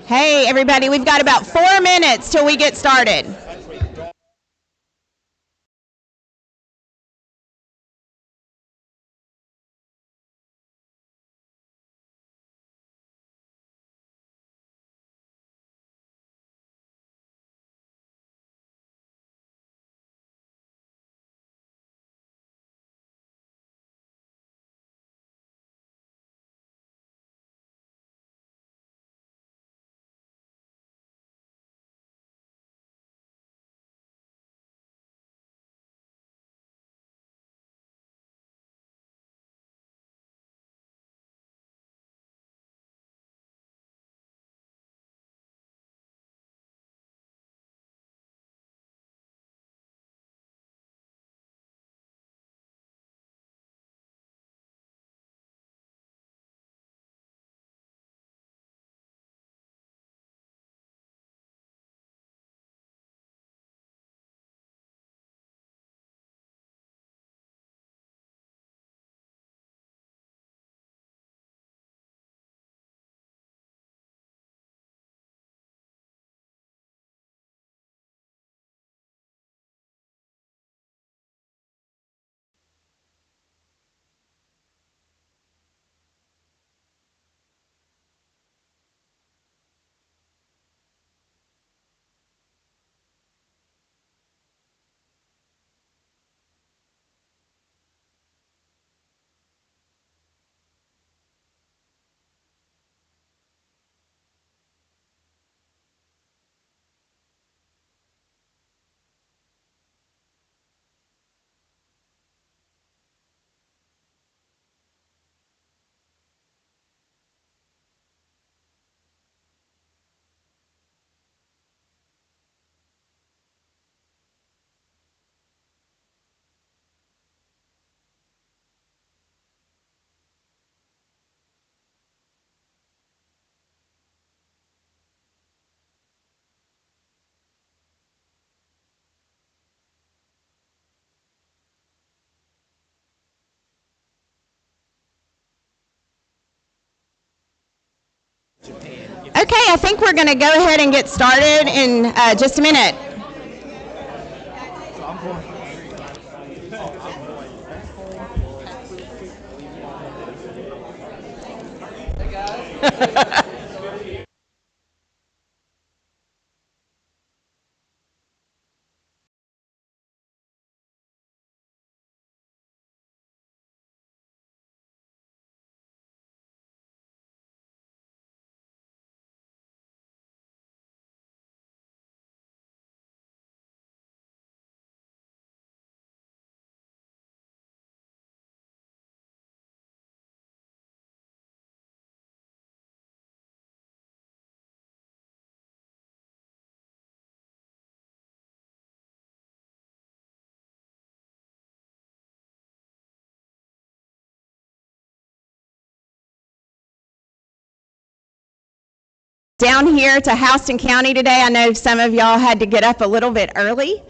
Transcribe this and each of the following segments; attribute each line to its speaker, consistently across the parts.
Speaker 1: Hey, everybody, we've got about 4 minutes till we get started. Okay, I think we're going to go ahead and get started in just a minute. Down here to Houston County today. I know some of y'all had to get up a little bit early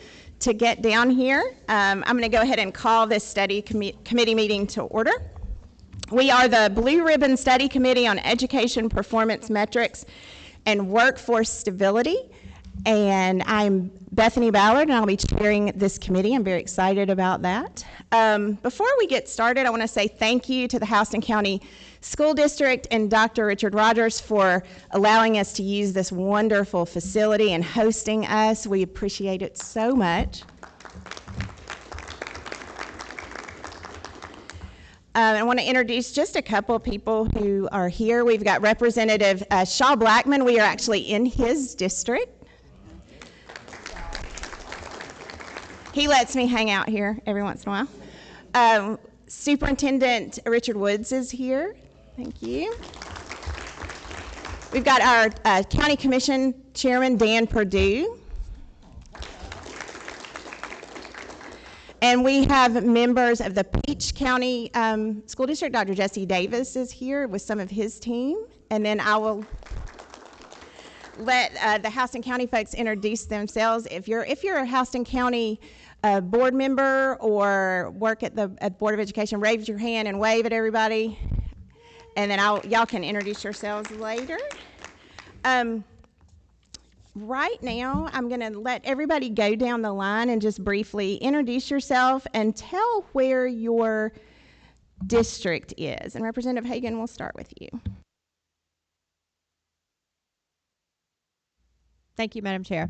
Speaker 1: to get down here. I'm going to go ahead and call this study committee meeting to order. We are the Blue Ribbon Study Committee on Education Performance Metrics and Workforce Stability. And I'm Bethany Ballard, and I'll be chairing this committee. I'm very excited about that. Before we get started, I want to say thank you to the Houston County School District and Dr. Richard Rogers for allowing us to use this wonderful facility and hosting us. We appreciate it so much. I want to introduce just a couple of people who are here. We've got Representative Shaw Blackman. We are actually in his district. He lets me hang out here every once in a while. Superintendent Richard Woods is here. Thank you. We've got our County Commission Chairman, Dan Perdue. And we have members of the Peach County School District. Dr. Jesse Davis is here with some of his team. And then I will let the Houston County folks introduce themselves. If you're a Houston County board member or work at the Board of Education, raise your hand and wave at everybody. And then y'all can introduce yourselves later. Um, right now, I'm going to let everybody go down the line and just briefly introduce yourself and tell where your district is. And Representative Hagan, we'll start with you.
Speaker 2: Thank you, Madam Chair.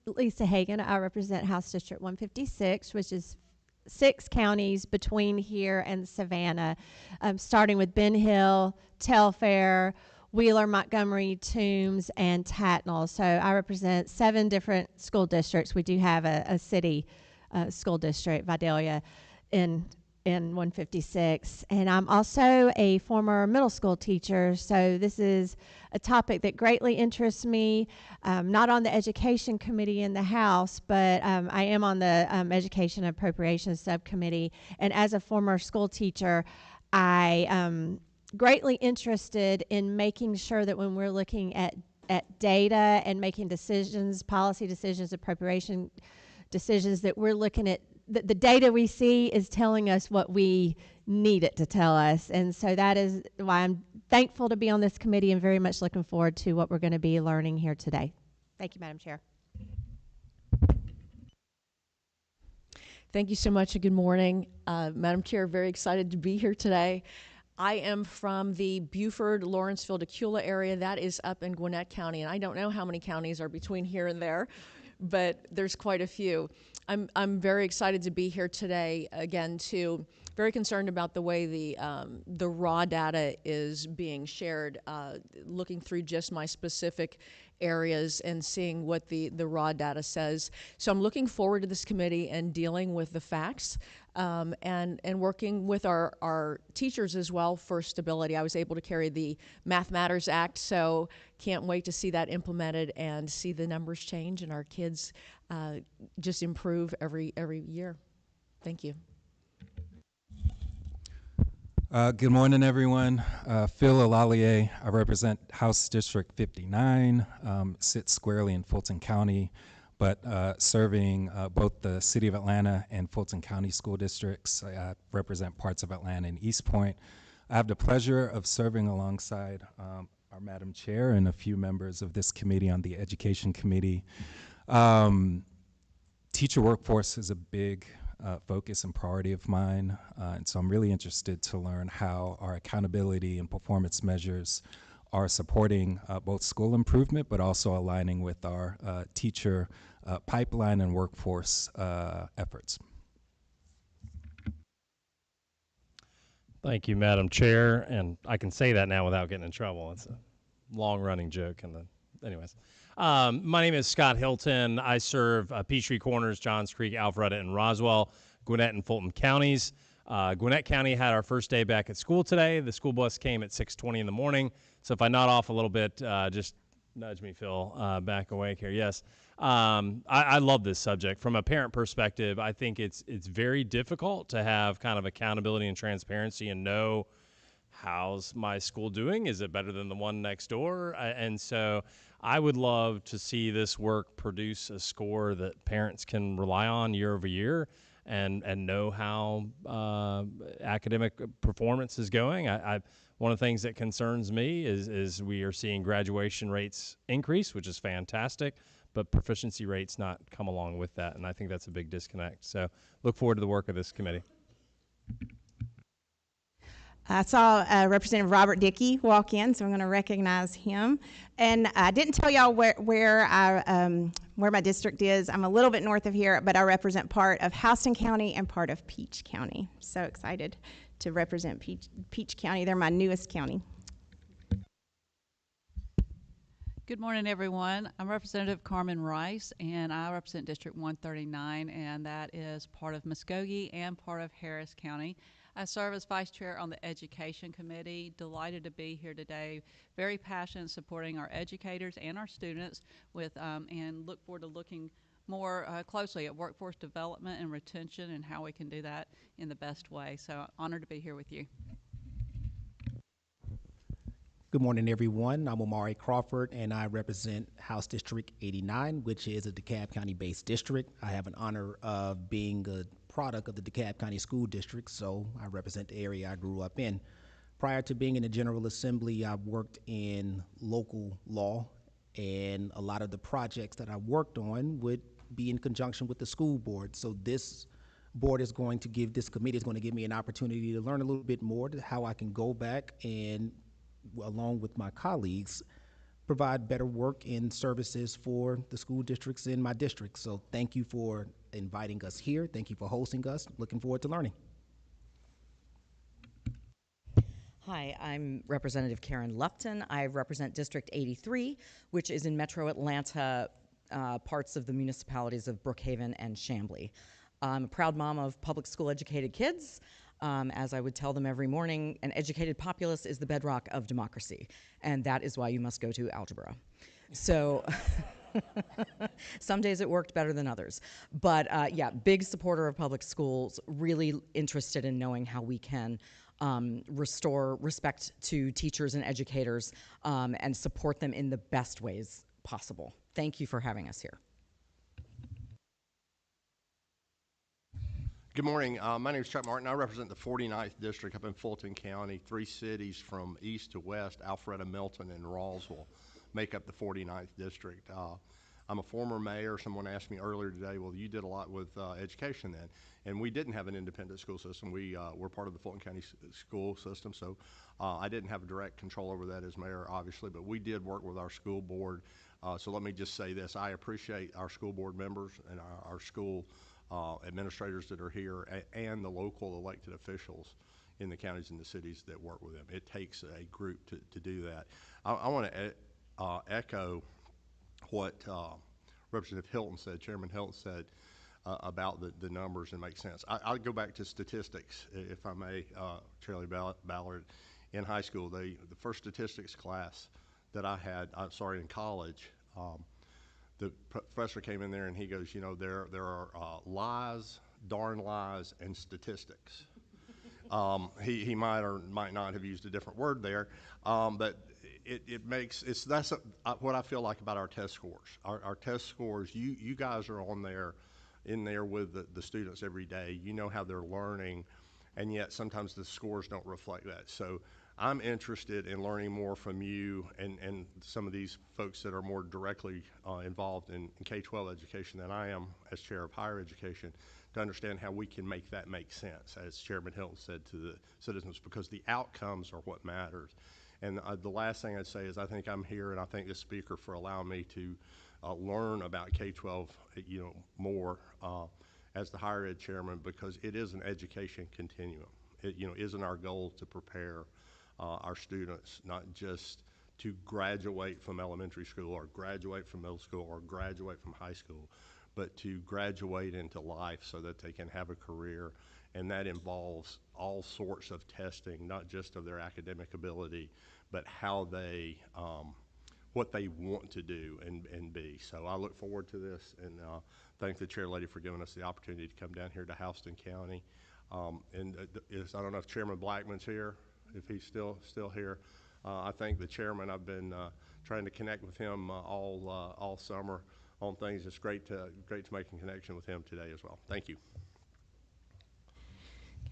Speaker 2: Lisa Hagan. I represent House District 156, which is 6 counties between here and Savannah, starting with Ben Hill, Telfair, Wheeler, Montgomery, Toombs, and Tattnall. So I represent 7 different school districts. We do have a city school district, Vidalia, in 156. And I'm also a former middle school teacher, so this is a topic that greatly interests me. Not on the education committee in the House, but I am on the education appropriations subcommittee. And as a former school teacher, I greatly interested in making sure that when we're looking at data and making decisions, policy decisions, appropriation decisions, that we're looking at the data we see is telling us what we need it to tell us. And so that is why I'm thankful to be on this committee and very much looking forward to what we're going to be learning here today. Thank you, Madam Chair.
Speaker 3: Thank you so much and good morning. Madam Chair, very excited to be here today. I am from the Buford, Lawrenceville, Decula area. That is up in Gwinnett County, and I don't know how many counties are between here and there, but there's quite a few. I'm very excited to be here today, again, very concerned about the way the raw data is being shared, looking through just my specific areas and seeing what the raw data says. So I'm looking forward to this committee and dealing with the facts and working with our teachers as well for stability. I was able to carry the Math Matters Act, so can't wait to see that implemented and see the numbers change and our kids just improve every year. Thank you.
Speaker 4: Good morning, everyone. Phil Alalier. I represent House District 59, sits squarely in Fulton County, but serving both the City of Atlanta and Fulton County school districts. I represent parts of Atlanta and East Point. I have the pleasure of serving alongside our Madam Chair and a few members of this committee on the Education Committee. Teacher workforce is a big focus and priority of mine, and so I'm really interested to learn how our accountability and performance measures are supporting both school improvement, but also aligning with our teacher pipeline and workforce efforts.
Speaker 5: Thank you, Madam Chair, and I can say that now without getting in trouble. It's a long-running joke, anyways. My name is Scott Hilton. I serve Peachtree Corners, Johns Creek, Alpharetta, and Roswell, Gwinnett and Fulton counties. Gwinnett County had our first day back at school today. The school bus came at 6:20 in the morning, so if I nod off a little bit, just nudge me, Phil, back awake here. Yes. I love this subject. From a parent perspective, I think it's very difficult to have kind of accountability and transparency and know how's my school doing? Is it better than the one next door? And so I would love to see this work produce a score that parents can rely on year over year and know how academic performance is going. One of the things that concerns me is we are seeing graduation rates increase, which is fantastic, but proficiency rates not come along with that, and I think that's a big disconnect. So look forward to the work of this committee.
Speaker 1: I saw Representative Robert Dickey walk in, so I'm going to recognize him. And I didn't tell y'all where my district is. I'm a little bit north of here, but I represent part of Houston County and part of Peach County. So excited to represent Peach County. They're my newest county.
Speaker 6: Good morning, everyone. I'm Representative Carmen Rice, and I represent District 139, and that is part of Muskogee and part of Harris County. I serve as Vice Chair on the Education Committee. Delighted to be here today. Very passionate supporting our educators and our students and look forward to looking more closely at workforce development and retention and how we can do that in the best way. So honored to be here with you.
Speaker 7: Good morning, everyone. I'm Omari Crawford, and I represent House District 89, which is a DeKalb County-based district. I have an honor of being a product of the DeKalb County School District, so I represent the area I grew up in. Prior to being in the General Assembly, I've worked in local law, and a lot of the projects that I worked on would be in conjunction with the school board. So this board is going to give, this committee is going to give me an opportunity to learn a little bit more to how I can go back and, along with my colleagues, provide better work and services for the school districts in my district. So thank you for inviting us here. Thank you for hosting us. Looking forward to learning.
Speaker 8: Hi, I'm Representative Karen Lupton. I represent District 83, which is in Metro Atlanta, parts of the municipalities of Brookhaven and Chamblee. I'm a proud mom of public school educated kids. As I would tell them every morning, an educated populace is the bedrock of democracy, and that is why you must go to algebra. So some days it worked better than others. But yeah, big supporter of public schools, really interested in knowing how we can restore respect to teachers and educators and support them in the best ways possible. Thank you for having us here.
Speaker 9: Good morning. My name is Chuck Martin. I represent the 49th District up in Fulton County. 3 cities from east to west, Alpharetta, Milton, and Roswell, make up the 49th District. I'm a former mayor. Someone asked me earlier today, well, you did a lot with education then. And we didn't have an independent school system. We were part of the Fulton County school system, so I didn't have direct control over that as mayor, obviously, but we did work with our school board. So let me just say this. I appreciate our school board members and our school administrators that are here and the local elected officials in the counties and the cities that work with them. It takes a group to do that. I want to echo what Representative Hilton said, Chairman Hilton said about the numbers, and make sense. I'll go back to statistics, if I may, Shirley Ballard. In high school, the first statistics class that I had, in college, the professor came in there and he goes, you know, there are lies, darn lies, and statistics. He might or might not have used a different word there, but that's what I feel like about our test scores. Our test scores, you guys are in there with the students every day. You know how they're learning, and yet sometimes the scores don't reflect that. So I'm interested in learning more from you and some of these folks that are more directly involved in K-12 education than I am as chair of higher education, to understand how we can make that make sense, as Chairman Hilton said, to the citizens, because the outcomes are what matters. And the last thing I'd say is I think I'm here, and I thank the speaker for allowing me to learn about K-12 more as the higher ed chairman, because it is an education continuum. It isn't our goal to prepare our students not just to graduate from elementary school or graduate from middle school or graduate from high school, but to graduate into life so that they can have a career. And that involves all sorts of testing, not just of their academic ability, but how they, what they want to do and be. So I look forward to this, and thank the chair lady for giving us the opportunity to come down here to Houston County. I don't know if Chairman Blackman's here, if he's still here. I thank the chairman. I've been trying to connect with him all summer on things. It's great to make a connection with him today as well. Thank you.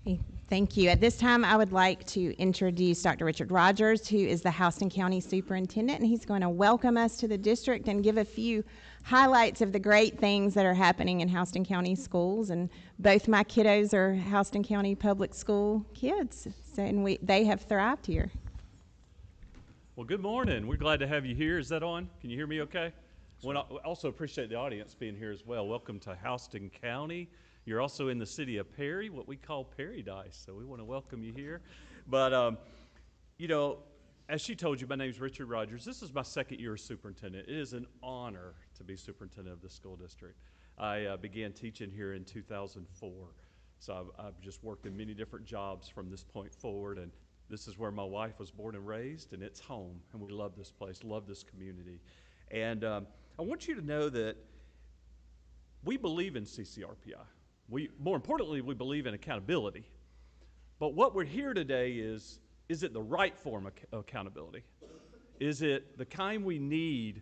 Speaker 1: Okay, thank you. At this time, I would like to introduce Dr. Richard Rogers, who is the Houston County Superintendent, and he's going to welcome us to the district and give a few highlights of the great things that are happening in Houston County schools. And both my kiddos are Houston County Public School kids, so, and they have thrived here.
Speaker 10: Well, good morning. We're glad to have you here. Is that on? Can you hear me okay? Well, I also appreciate the audience being here as well. Welcome to Houston County. You're also in the city of Perry, what we call Paradise, so we want to welcome you here. But, as she told you, my name is Richard Rogers. This is my second year as superintendent. It is an honor to be superintendent of the school district. I began teaching here in 2004, so I've just worked in many different jobs from this point forward, and this is where my wife was born and raised, and it's home, and we love this place, love this community. And I want you to know that we believe in CCRPI. More importantly, we believe in accountability. But what we're here today is it the right form of accountability? Is it the kind we need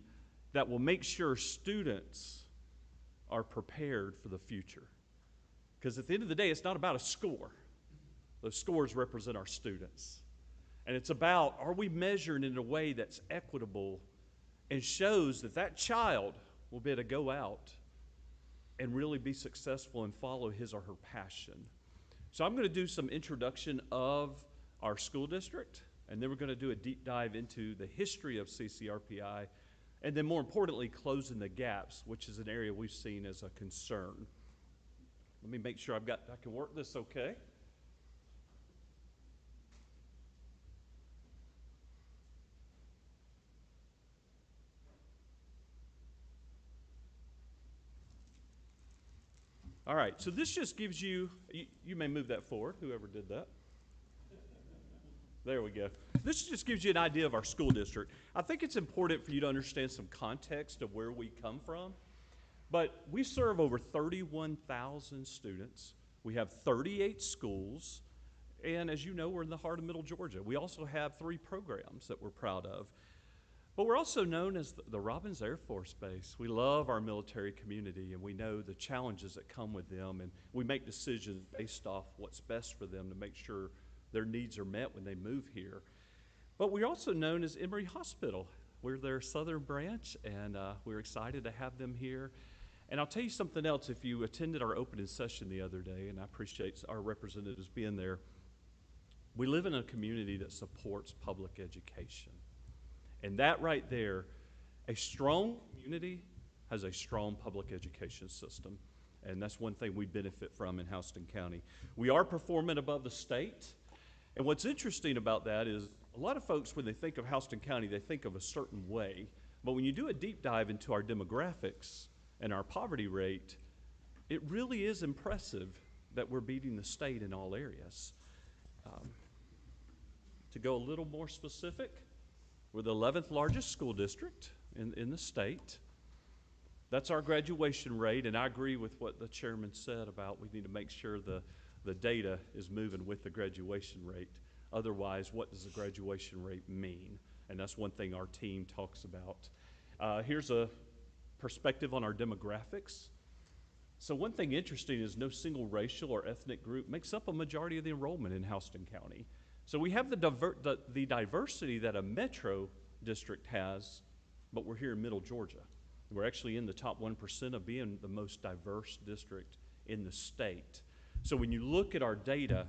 Speaker 10: that will make sure students are prepared for the future? Because at the end of the day, it's not about a score. Those scores represent our students. And it's about, are we measuring in a way that's equitable and shows that that child will be able to go out and really be successful and follow his or her passion. So I'm going to do some introduction of our school district, and then we're going to do a deep dive into the history of CCRPI, and then more importantly, closing the gaps, which is an area we've seen as a concern. Let me make sure I can work this okay. All right, so this just gives you may move that forward, whoever did that. There we go. This just gives you an idea of our school district. I think it's important for you to understand some context of where we come from. But we serve over 31,000 students. We have 38 schools. And as you know, we're in the heart of Middle Georgia. We also have 3 programs that we're proud of. But we're also known as the Robins Air Force Base. We love our military community, and we know the challenges that come with them, and we make decisions based off what's best for them to make sure their needs are met when they move here. But we're also known as Emory Hospital. We're their southern branch, and we're excited to have them here. And I'll tell you something else. If you attended our opening session the other day, and I appreciate our representatives being there, we live in a community that supports public education. And that right there, a strong community has a strong public education system. And that's one thing we benefit from in Houston County. We are performing above the state. And what's interesting about that is a lot of folks, when they think of Houston County, they think of a certain way. But when you do a deep dive into our demographics and our poverty rate, it really is impressive that we're beating the state in all areas. To go a little more specific, we're the 11th largest school district in the state. That's our graduation rate, and I agree with what the chairman said about we need to make sure the data is moving with the graduation rate. Otherwise, what does the graduation rate mean? And that's one thing our team talks about. Here's a perspective on our demographics. So one thing interesting is no single racial or ethnic group makes up a majority of the enrollment in Houston County. So we have the diversity that a metro district has, but we're here in Middle Georgia. We're actually in the top 1% of being the most diverse district in the state. So when you look at our data,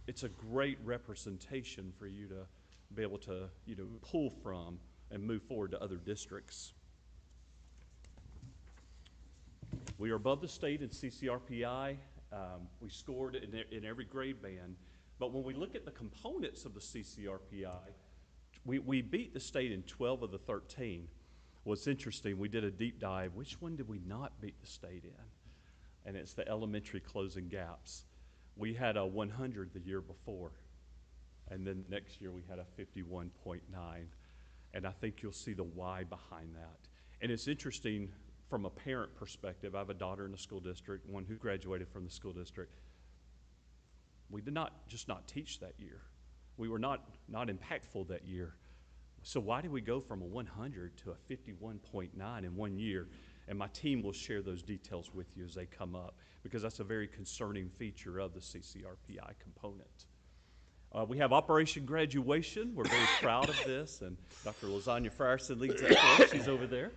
Speaker 10: it's a great representation for you to be able to pull from and move forward to other districts. We are above the state in CCRPI. We scored in every grade band. But when we look at the components of the CCRPI, we beat the state in 12 of the 13. What's interesting, we did a deep dive. Which one did we not beat the state in? And it's the elementary closing gaps. We had a 100 the year before. And then next year we had a 51.9. And I think you'll see the why behind that. And it's interesting from a parent perspective. I have a daughter in the school district, one who graduated from the school district. We did not teach that year. We were not impactful that year. So why did we go from a 100 to a 51.9 in 1 year? And my team will share those details with you as they come up, because that's a very concerning feature of the CCRPI component. We have Operation Graduation. We're very proud of this, and Dr. Lasagna Frierson leads that for us. She's over there.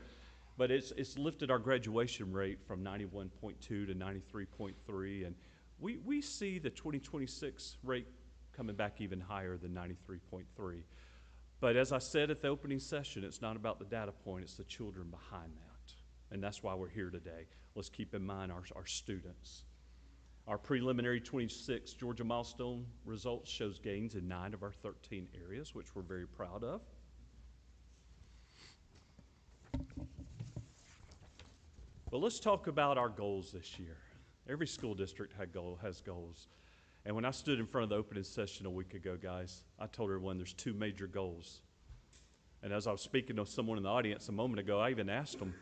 Speaker 10: But it's lifted our graduation rate from 91.2 to 93.3, and we see the 2026 rate coming back even higher than 93.3. But as I said at the opening session, it's not about the data point, it's the children behind that. And that's why we're here today. Let's keep in mind our students. Our preliminary 26 Georgia Milestone results shows gains in 9 of our 13 areas, which we're very proud of. But let's talk about our goals this year. Every school district has goals. And when I stood in front of the opening session a week ago, guys, I told everyone there's 2 major goals. And as I was speaking to someone in the audience a moment ago, I even asked them,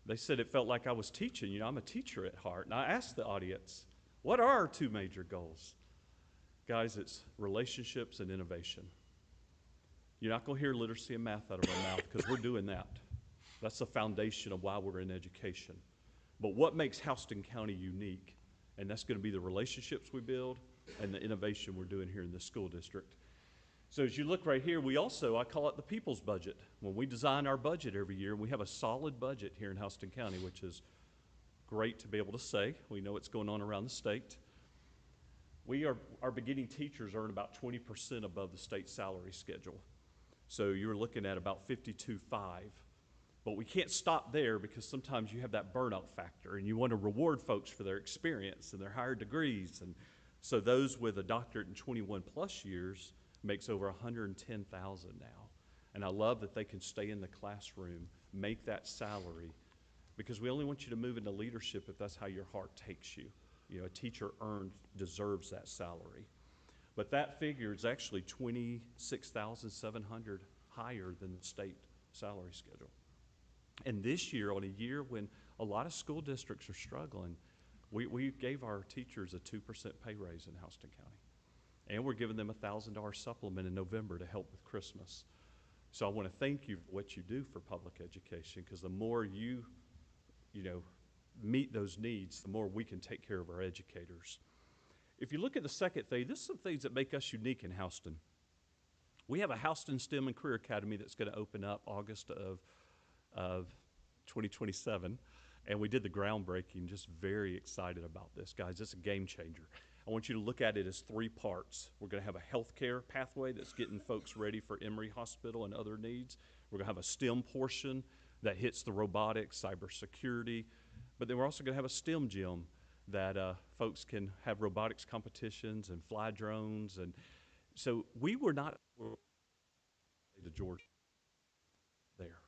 Speaker 10: they said it felt like I was teaching. I'm a teacher at heart. And I asked the audience, what are our 2 major goals? Guys, it's relationships and innovation. You're not going to hear literacy and math out of our mouth because we're doing that. That's the foundation of why we're in education. But what makes Houston County unique? And that's going to be the relationships we build and the innovation we're doing here in the school district. So as you look right here, we also, I call it the people's budget. When we design our budget every year, we have a solid budget here in Houston County, which is great to be able to say. We know what's going on around the state. Our beginning teachers earn about 20% above the state salary schedule. So you're looking at about 52.5. But we can't stop there because sometimes you have that burnout factor and you want to reward folks for their experience and their higher degrees. And so those with a doctorate in 21 plus years makes over 110,000 now. And I love that they can stay in the classroom, make that salary, because we only want you to move into leadership if that's how your heart takes you. You know, a teacher deserves that salary. But that figure is actually 26,700 higher than the state salary schedule. And this year, on a year when a lot of school districts are struggling, we gave our teachers a 2% pay raise in Houston County. And we're giving them a $1,000 supplement in November to help with Christmas. So I want to thank you for what you do for public education, because the more you meet those needs, the more we can take care of our educators. If you look at the second thing, this is some things that make us unique in Houston. We have a Houston STEM and Career Academy that's going to open up August of 2027, and we did the groundbreaking. Just very excited about this, guys. It's a game changer. I want you to look at it as 3 parts. We're going to have a healthcare pathway that's getting folks ready for Emory Hospital and other needs. We're going to have a STEM portion that hits the robotics, cybersecurity, but then we're also going to have a STEM gym that folks can have robotics competitions and fly drones. And so we were not to Georgia there,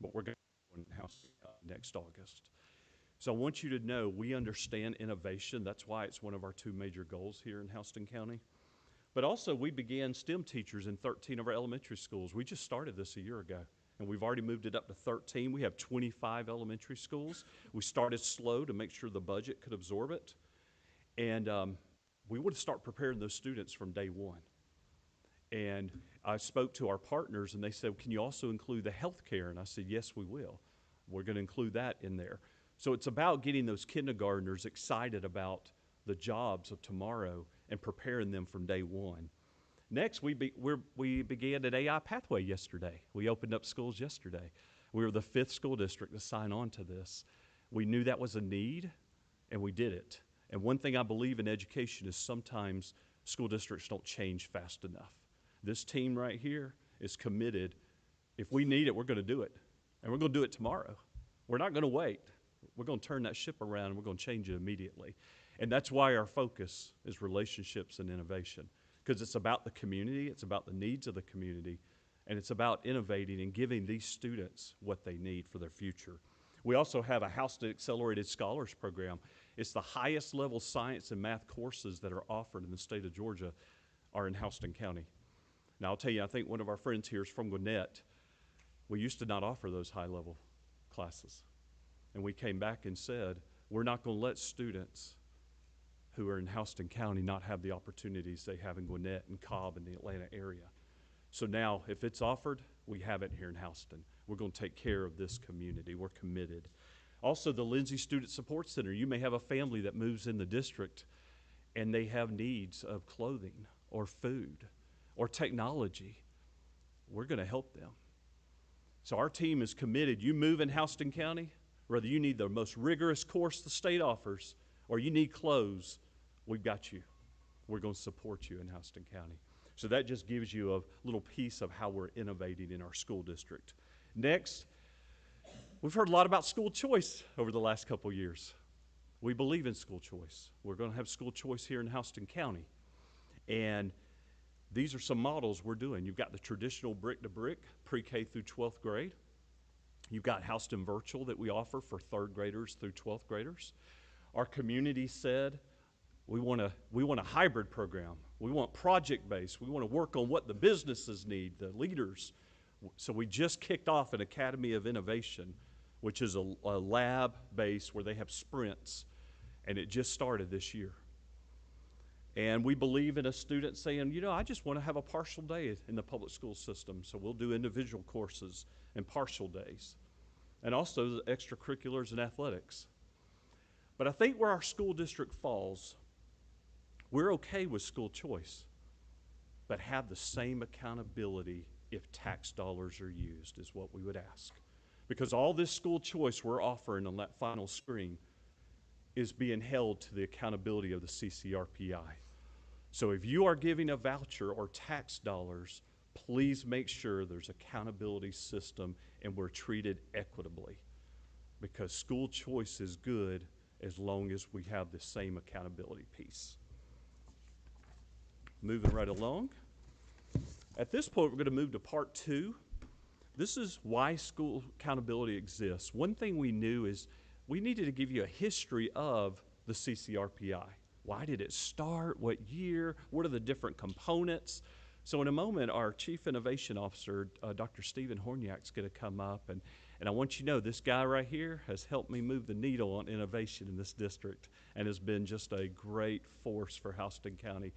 Speaker 10: but we're going to go in house next August. So I want you to know we understand innovation. That's why it's one of our 2 major goals here in Houston County. But also we began STEM teachers in 13 of our elementary schools. We just started this a year ago, and we've already moved it up to 13. We have 25 elementary schools. We started slow to make sure the budget could absorb it. And we want to start preparing those students from day one. And I spoke to our partners, and they said, can you also include the health care? And I said, yes, we will. We're going to include that in there. So it's about getting those kindergartners excited about the jobs of tomorrow and preparing them from day one. Next, we began an AI pathway yesterday. We opened up schools yesterday. We were the 5th school district to sign on to this. We knew that was a need, and we did it. And one thing I believe in education is sometimes school districts don't change fast enough. This team right here is committed. If we need it, we're going to do it. And we're going to do it tomorrow. We're not going to wait. We're going to turn that ship around, and we're going to change it immediately. And that's why our focus is relationships and innovation, because it's about the community, it's about the needs of the community, and it's about innovating and giving these students what they need for their future. We also have a Houston Accelerated Scholars Program. It's the highest level science and math courses that are offered in the state of Georgia are in Houston County. Now, I'll tell you, I think one of our friends here is from Gwinnett. We used to not offer those high-level classes. And we came back and said, we're not going to let students who are in Houston County not have the opportunities they have in Gwinnett and Cobb and the Atlanta area. So now, if it's offered, we have it here in Houston. We're going to take care of this community. We're committed. Also, the Lindsay Student Support Center. You may have a family that moves in the district and they have needs of clothing or food or technology. We're going to help them. So our team is committed. You move in Houston County, whether you need the most rigorous course the state offers or you need clothes, we've got you. We're going to support you in Houston County. So that just gives you a little piece of how we're innovating in our school district. Next, we've heard a lot about school choice over the last couple years. We believe in school choice. We're going to have school choice here in Houston County. And these are some models we're doing. You've got the traditional brick-to-brick, pre-K through 12th grade. You've got Houston Virtual that we offer for 3rd graders through 12th graders. Our community said we want a hybrid program. We want project-based. We want to work on what the businesses need, the leaders. So we just kicked off an Academy of Innovation, which is a lab base where they have sprints, and it just started this year. And we believe in a student saying, you know, I just want to have a partial day in the public school system, so we'll do individual courses and partial days, and also the extracurriculars and athletics. But I think where our school district falls, we're okay with school choice. but have the same accountability if tax dollars are used, is what we would ask. Because all this school choice we're offering on that final screen is being held to the accountability of the CCRPI. So if you are giving a voucher or tax dollars, please make sure there's accountability system and we're treated equitably. Because school choice is good as long as we have the same accountability piece. Moving right along. At this point, we're going to move to part 2. This is why school accountability exists. One thing we knew is we needed to give you a history of the CCRPI. Why did it start? What year? What are the different components? So in a moment, our Chief Innovation Officer, Dr. Stephen Horniak, is going to come up. And I want you to know this guy right here has helped me move the needle on innovation in this district and has been just a great force for Houston County.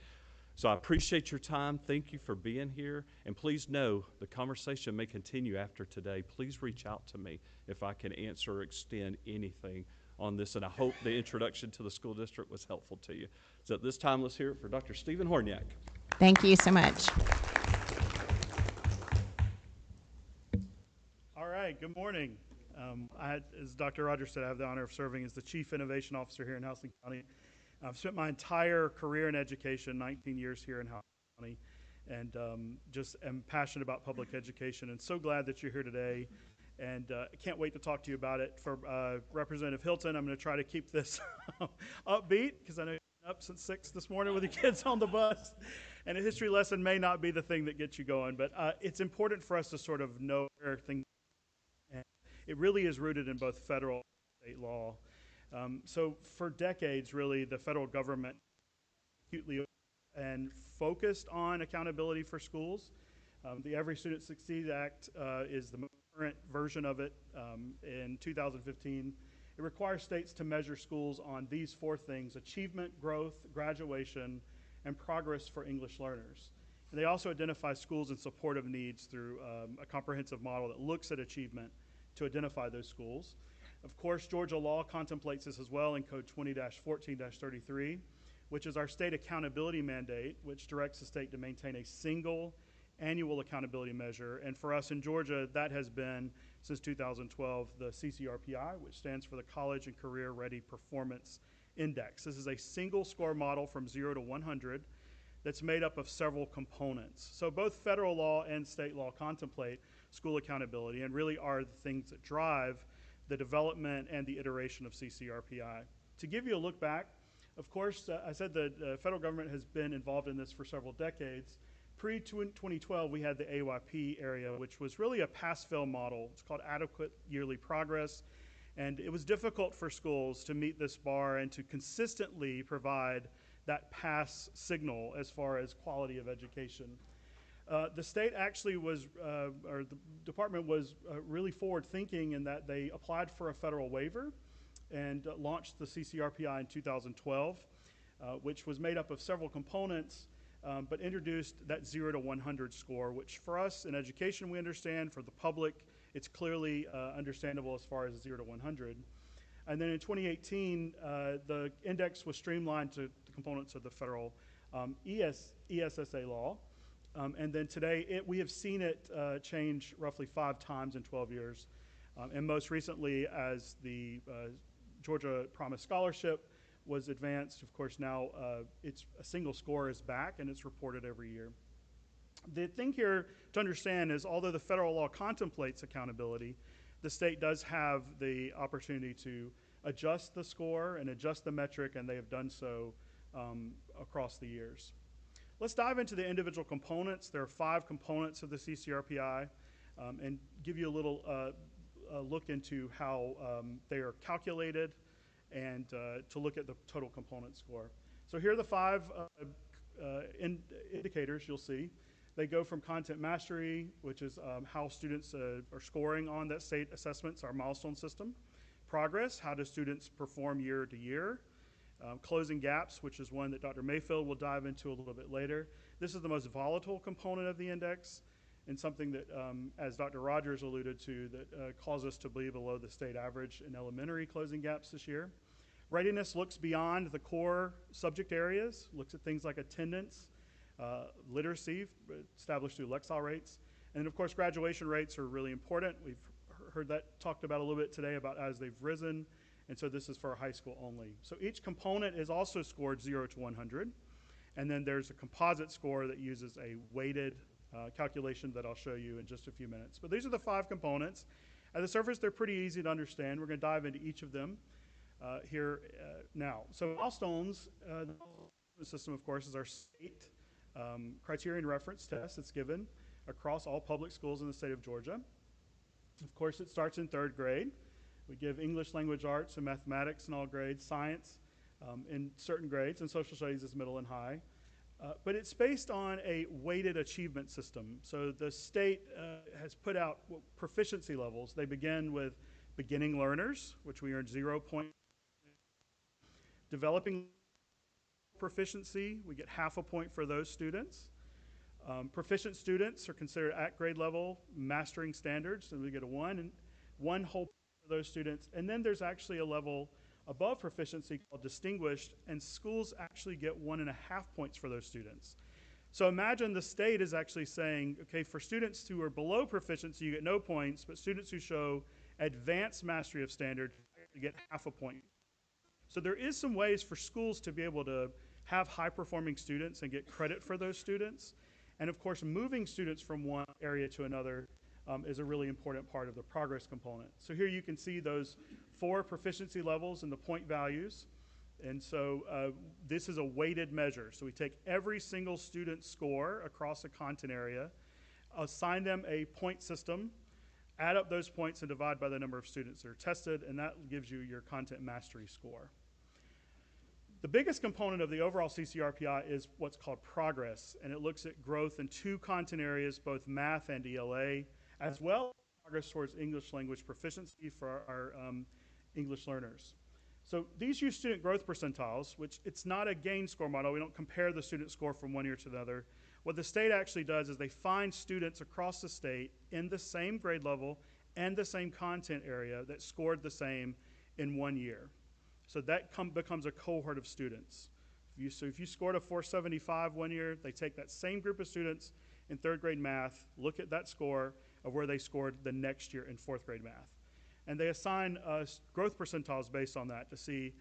Speaker 10: So I appreciate your time. Thank you for being here. And please know the conversation may continue after today. Please reach out to me if I can answer or extend anything on this. And I hope the introduction to the school district was helpful to you. So at this time, let's hear it for Dr. Stephen Horniak.
Speaker 1: Thank you so much.
Speaker 11: All right, good morning. As Dr. Rogers said, I have the honor of serving as the Chief Innovation Officer here in Houston County. I've spent my entire career in education, 19 years here in Houston County, and just am passionate about public education, and so glad that you're here today. And I can't wait to talk to you about it. For Representative Hilton, I'm going to try to keep this upbeat, because I know you've been up since 6 this morning with the kids on the bus. And a history lesson may not be the thing that gets you going, but it's important for us to sort of know where things are. And it really is rooted in both federal and state law. So for decades, really, the federal government acutely and focused on accountability for schools. The Every Student Succeeds Act is the most current version of it. In 2015, it requires states to measure schools on these 4 things: achievement, growth, graduation, and progress for English learners. And they also identify schools and supportive needs through a comprehensive model that looks at achievement to identify those schools. Of course, Georgia law contemplates this as well in Code 20-14-33, which is our state accountability mandate, which directs the state to maintain a single annual accountability measure. And for us in Georgia, that has been, since 2012, the CCRPI, which stands for the College and Career Ready Performance Index. This is a single score model from 0 to 100 that's made up of several components. So both federal law and state law contemplate school accountability and really are the things that drive the development and the iteration of CCRPI. To give you a look back, of course, I said the federal government has been involved in this for several decades. Pre-2012, we had the AYP area, which was really a pass-fail model. It's called adequate yearly progress. And it was difficult for schools to meet this bar and to consistently provide that pass signal as far as quality of education. The state actually was, or the department was really forward thinking in that they applied for a federal waiver and launched the CCRPI in 2012, which was made up of several components, but introduced that 0 to 100 score, which for us in education we understand, for the public it's clearly understandable as far as 0 to 100. And then in 2018, the index was streamlined to the components of the federal ESSA law. And then today, we have seen it change roughly 5 times in 12 years. And most recently, as the Georgia Promise Scholarship was advanced, of course, now it's a single score is back and it's reported every year. The thing here to understand is, although the federal law contemplates accountability, the state does have the opportunity to adjust the score and adjust the metric, and they have done so across the years. Let's dive into the individual components. There are 5 components of the CCRPI, and give you a little look into how they are calculated and to look at the total component score. So here are the 5 indicators you'll see. They go from content mastery, which is how students are scoring on that state assessments, our milestone system. Progress, how do students perform year to year. Closing gaps, which is one that Dr. Mayfield will dive into a little bit later. This is the most volatile component of the index, and something that, as Dr. Rogers alluded to, that caused us to be below the state average in elementary closing gaps this year. Readiness looks beyond the core subject areas, looks at things like attendance, literacy established through Lexile rates. And then, of course, graduation rates are really important. We've heard that talked about a little bit today about as they've risen. And so this is for high school only. So each component is also scored 0 to 100. And then there's a composite score that uses a weighted calculation that I'll show you in just a few minutes. But these are the 5 components. At the surface, they're pretty easy to understand. We're going to dive into each of them here now. So milestones, the system, of course, is our state criterion reference test that's given across all public schools in the state of Georgia. Of course, it starts in 3rd grade. We give English, language arts, and mathematics in all grades, science in certain grades, and social studies is middle and high. But it's based on a weighted achievement system. So the state has put out proficiency levels. They begin with beginning learners, which we earn 0 points. Developing proficiency, we get half a point for those students. Proficient students are considered at grade level, mastering standards, and we get a 1, and 1 whole point for those students. And then there's actually a level above proficiency called distinguished, and schools actually get 1.5 points for those students. So imagine the state is actually saying, okay, for students who are below proficiency, you get no points, but students who show advanced mastery of standard, you get half a point. So there is some ways for schools to be able to have high-performing students and get credit for those students. And of course, moving students from one area to another is a really important part of the progress component. So here you can see those 4 proficiency levels and the point values. And so this is a weighted measure. So we take every single student's score across a content area, assign them a point system, add up those points and divide by the number of students that are tested, and that gives you your content mastery score. The biggest component of the overall CCRPI is what's called progress, and it looks at growth in 2 content areas, both math and ELA, as well as progress towards English language proficiency for our English learners. So these use student growth percentiles, which it's not a gain score model. We don't compare the student score from one year to another. What the state actually does is they find students across the state in the same grade level and the same content area that scored the same in 1 year. So that becomes a cohort of students. If you scored a 475 1 year, they take that same group of students in 3rd grade math, look at that score of where they scored the next year in 4th grade math. And they assign growth percentiles based on that to see,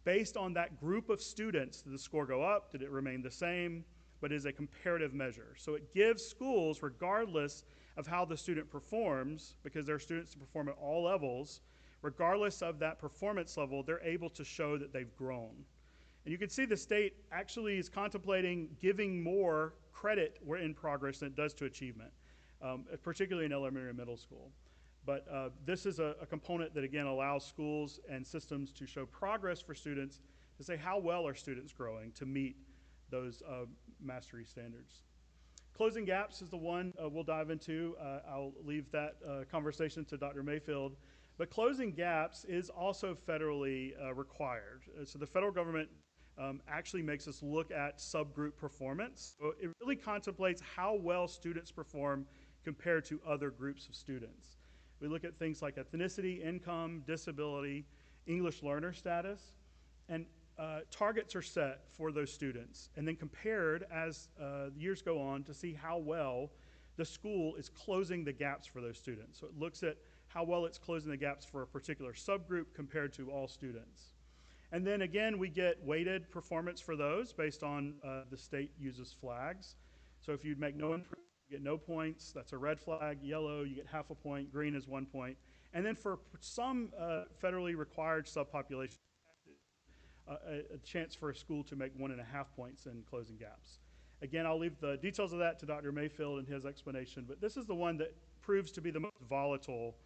Speaker 11: based on that group of students, did the score go up? Did it remain the same? But is a comparative measure. So it gives schools, regardless of how the student performs, because there are students that perform at all levels, regardless of that performance level, they're able to show that they've grown. And you can see the state actually is contemplating giving more credit where in progress than it does to achievement, particularly in elementary and middle school. But this is a component that, again, allows schools and systems to show progress for students, to say how well are students growing to meet those mastery standards. Closing gaps is the one we'll dive into. I'll leave that conversation to Dr. Mayfield. But closing gaps is also federally required. So the federal government actually makes us look at subgroup performance. So it really contemplates how well students perform compared to other groups of students. We look at things like ethnicity, income, disability, English learner status, and targets are set for those students and then compared as years go on to see how well the school is closing the gaps for those students. So it looks at how well it's closing the gaps for a particular subgroup compared to all students. And then again, we get weighted performance for those based on the state uses flags. So if you make no improvement, you get no points. That's a red flag. Yellow, you get half a point. Green is 1 point. And then for some federally required subpopulations, a chance for a school to make 1.5 points in closing gaps. Again, I'll leave the details of that to Dr. Mayfield and his explanation, but this is the one that proves to be the most volatile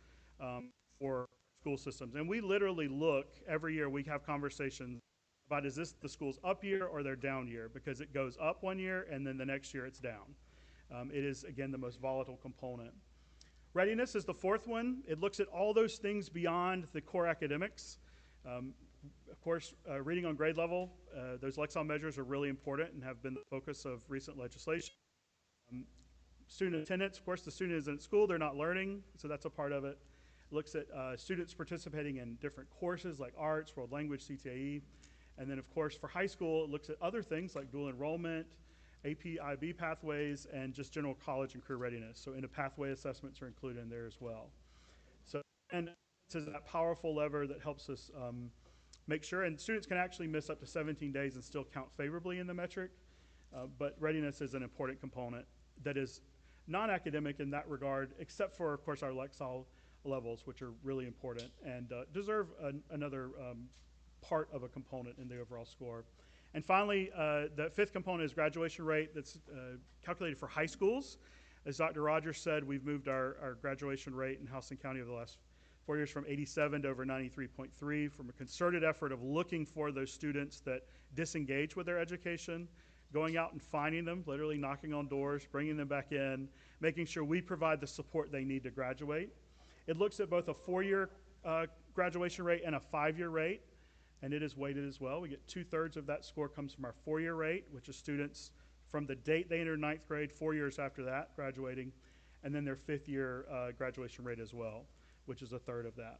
Speaker 11: for school systems. And we literally look, every year we have conversations about, is this the school's up year or their down year? Because it goes up 1 year and then the next year it's down. It is, again, the most volatile component. Readiness is the 4th one. It looks at all those things beyond the core academics. Of course, reading on grade level, those Lexile measures are really important and have been the focus of recent legislation. Student attendance, of course, the student is in school, they're not learning, so that's a part of it. It looks at students participating in different courses like arts, world language, CTAE. And then, of course, for high school, it looks at other things like dual enrollment, AP IB pathways, and just general college and career readiness. So into pathway assessments are included in there as well. So, and this is that powerful lever that helps us make sure, and students can actually miss up to 17 days and still count favorably in the metric, but readiness is an important component that is non-academic in that regard, except for, of course, our Lexile levels, which are really important and deserve another part of a component in the overall score. And finally, the fifth component is graduation rate that's calculated for high schools. As Dr. Rogers said, we've moved our graduation rate in Houston County over the last 4 years from 87 to over 93.3 from a concerted effort of looking for those students that disengage with their education, going out and finding them, literally knocking on doors, bringing them back in, making sure we provide the support they need to graduate. It looks at both a 4-year graduation rate and a 5-year rate, and it is weighted as well. We get 2/3 of that score comes from our 4-year rate, which is students from the date they enter 9th grade, 4 years after that, graduating, and then their 5th-year graduation rate as well, which is 1/3 of that.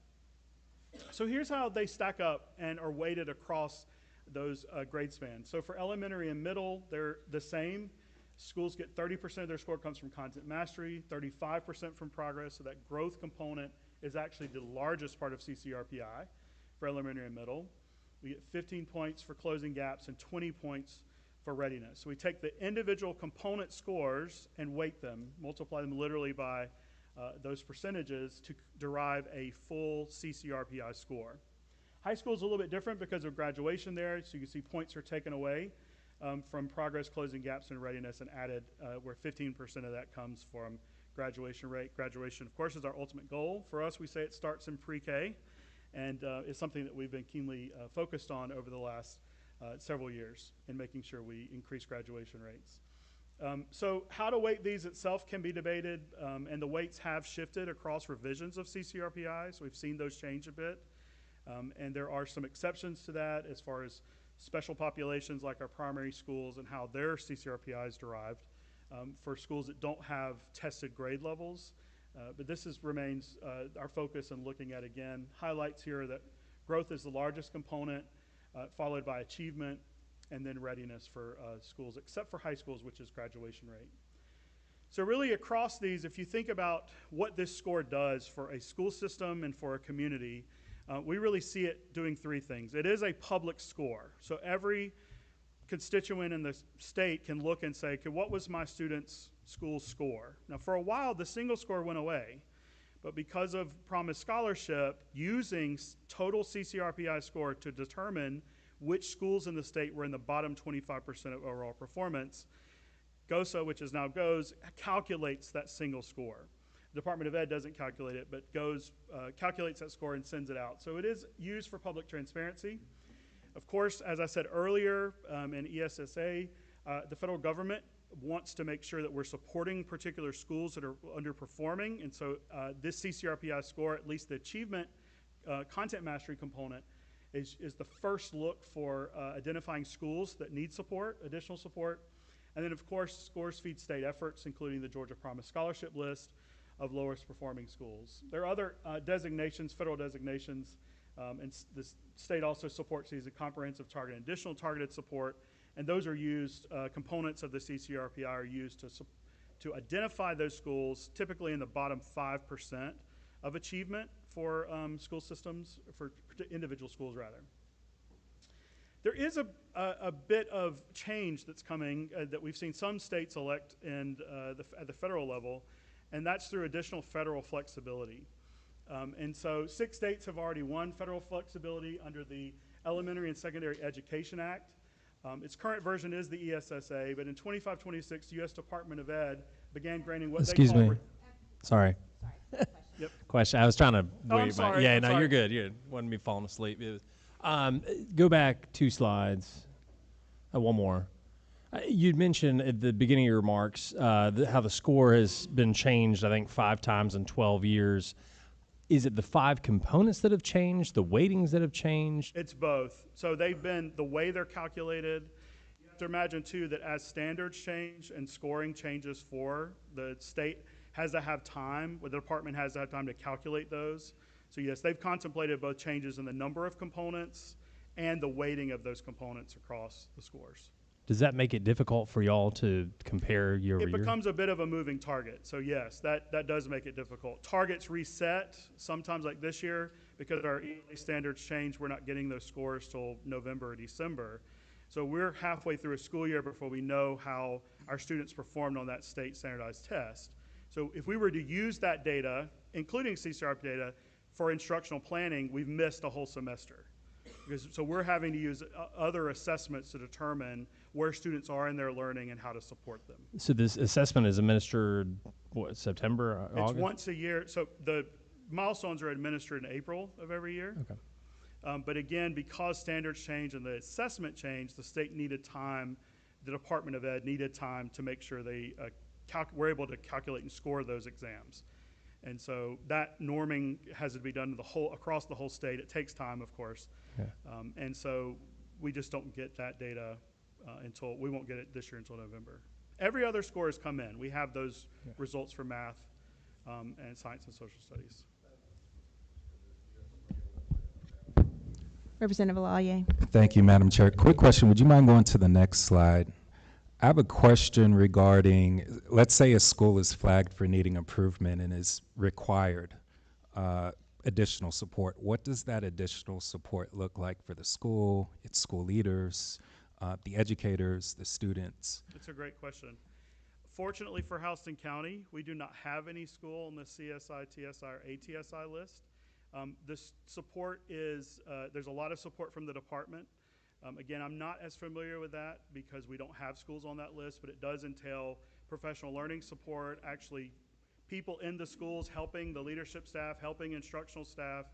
Speaker 11: So here's how they stack up and are weighted across those grade spans. So for elementary and middle, they're the same. Schools get 30% of their score comes from content mastery, 35% from progress, so that growth component is actually the largest part of CCRPI for elementary and middle. We get 15 points for closing gaps and 20 points for readiness. So we take the individual component scores and weight them, multiply them literally by those percentages to derive a full CCRPI score. High school is a little bit different because of graduation there, so you can see points are taken away from progress, closing gaps, and readiness and added, where 15% of that comes from graduation rate. Graduation, of course, is our ultimate goal. For us, we say it starts in pre-K, and it's something that we've been keenly focused on over the last several years in making sure we increase graduation rates. So how to weight these itself can be debated, and the weights have shifted across revisions of CCRPI, so we've seen those change a bit. And there are some exceptions to that as far as special populations like our primary schools and how their CCRPI is derived for schools that don't have tested grade levels. But this remains our focus in looking at, again, highlights here that growth is the largest component, followed by achievement, and then readiness for schools, except for high schools, which is graduation rate. So really across these, if you think about what this score does for a school system and for a community, we really see it doing 3 things. It is a public score. So every constituent in the state can look and say, okay, what was my student's school score? Now, for a while, the single score went away. But because of Promise Scholarship, using total CCRPI score to determine which schools in the state were in the bottom 25% of overall performance, GOSA, which is now GOES, calculates that single score. The Department of Ed doesn't calculate it, but GOES calculates that score and sends it out. So it is used for public transparency. Of course, as I said earlier, in ESSA, the federal government wants to make sure that we're supporting particular schools that are underperforming, and so this CCRPI score, at least the achievement content mastery component, is the first look for identifying schools that need support, additional support. And then, of course, scores feed state efforts, including the Georgia Promise Scholarship list of lowest performing schools. There are other designations, federal designations, and the state also supports these, a comprehensive target and additional targeted support, and those are used, components of the CCRPI are used to identify those schools, typically in the bottom 5% of achievement for school systems, for individual schools rather. There is a bit of change that's coming that we've seen some states elect at the federal level, and that's through additional federal flexibility. And so 6 states have already won federal flexibility under the Elementary and Secondary Education Act. Its current version is the ESSA, but in 25-26, the U.S. Department of Ed began granting what
Speaker 5: Excuse
Speaker 10: they call...
Speaker 5: me. Sorry.
Speaker 10: Yep.
Speaker 5: Question. I was trying to
Speaker 10: Oh, I'm
Speaker 5: wait.
Speaker 10: sorry.
Speaker 5: Yeah,
Speaker 10: I'm
Speaker 5: no,
Speaker 10: sorry.
Speaker 5: you're good. You're good. Wasn't me falling asleep. Go back 2 slides. One more. You'd mentioned at the beginning of your remarks how the score has been changed, I think, 5 times in 12 years. Is it the 5 components that have changed, the weightings that have changed?
Speaker 11: It's both. So they've been, the way they're calculated, you have to imagine too that as standards change and scoring changes for the state has to have time, the department has to have time to calculate those. So yes, they've contemplated both changes in the number of components and the weighting of those components across the scores.
Speaker 5: Does that make it difficult for y'all to compare year over
Speaker 11: It
Speaker 5: year?
Speaker 11: becomes a bit of a moving target. So yes, that does make it difficult. Targets reset sometimes, like this year, because our ELA standards change. We're not getting those scores till November or December. So we're halfway through a school year before we know how our students performed on that state standardized test. So if we were to use that data, including CCRP data, for instructional planning, we've missed a whole semester. So we're having to use other assessments to determine where students are in their learning and how to support them.
Speaker 5: So this assessment is administered, what, September, August?
Speaker 11: It's once a year. So the milestones are administered in April of every year.
Speaker 5: Okay.
Speaker 11: But again, because standards change and the assessment changed, the state needed time, the Department of Ed needed time to make sure they were able to calculate and score those exams. And so that norming has to be done across the whole state. It takes time, of course.
Speaker 5: Yeah.
Speaker 11: And so we just don't get that data we won't get it this year until November. Every other score has come in. We have those results for math and science and social studies.
Speaker 1: Representative Alaye.
Speaker 4: Thank you, Madam Chair. Quick question, would you mind going to the next slide? I have a question regarding, let's say a school is flagged for needing improvement and is required additional support. What does that additional support look like for the school, its school leaders, the educators, the students?
Speaker 11: It's a great question. Fortunately for Houston County, we do not have any school on the CSI, TSI, or ATSI list. This support is, there's a lot of support from the department. Again, I'm not as familiar with that because we don't have schools on that list, but it does entail professional learning support, actually people in the schools helping the leadership staff, helping instructional staff.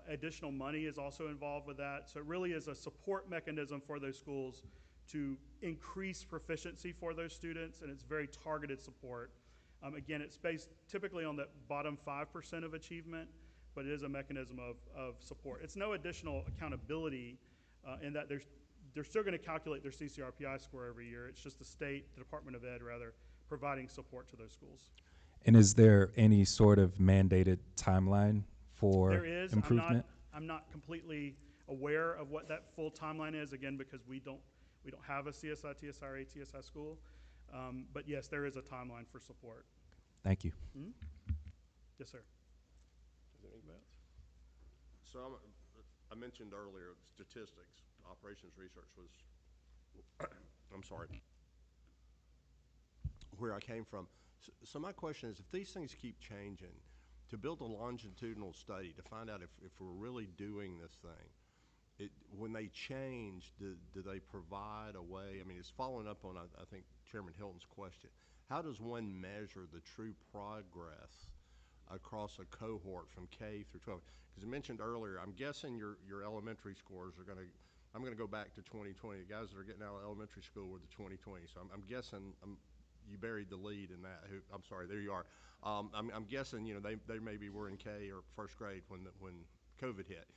Speaker 11: Additional money is also involved with that. So it really is a support mechanism for those schools to increase proficiency for those students, and it's very targeted support. Again, it's based typically on the bottom 5% of achievement, but it is a mechanism of support. It's no additional accountability in that they're still going to calculate their CCRPI score every year. It's just the Department of Ed, rather, providing support to those schools.
Speaker 4: And is there any sort of mandated timeline for
Speaker 11: there is.
Speaker 4: improvement?
Speaker 11: I'm not completely aware of what that full timeline is, again, because we don't have a CSI, TSI, or ATSI school. But yes, there is a timeline for support.
Speaker 4: Thank you.
Speaker 11: Mm-hmm. Yes, sir.
Speaker 9: So I mentioned earlier statistics. Operations research was, I'm sorry, where I came from. So my question is, if these things keep changing, to build a longitudinal study to find out if we're really doing this thing, when they change, do they provide a way? I mean, it's following up on, I think, Chairman Hilton's question. How does one measure the true progress across a cohort from K through 12? Because I mentioned earlier, I'm guessing your elementary scores are going to, I'm going to go back to 2020. The guys that are getting out of elementary school were the 2020. So I'm guessing you buried the lead in that. I'm sorry, there you are. I'm guessing, you know, they maybe were in K or first grade when COVID hit.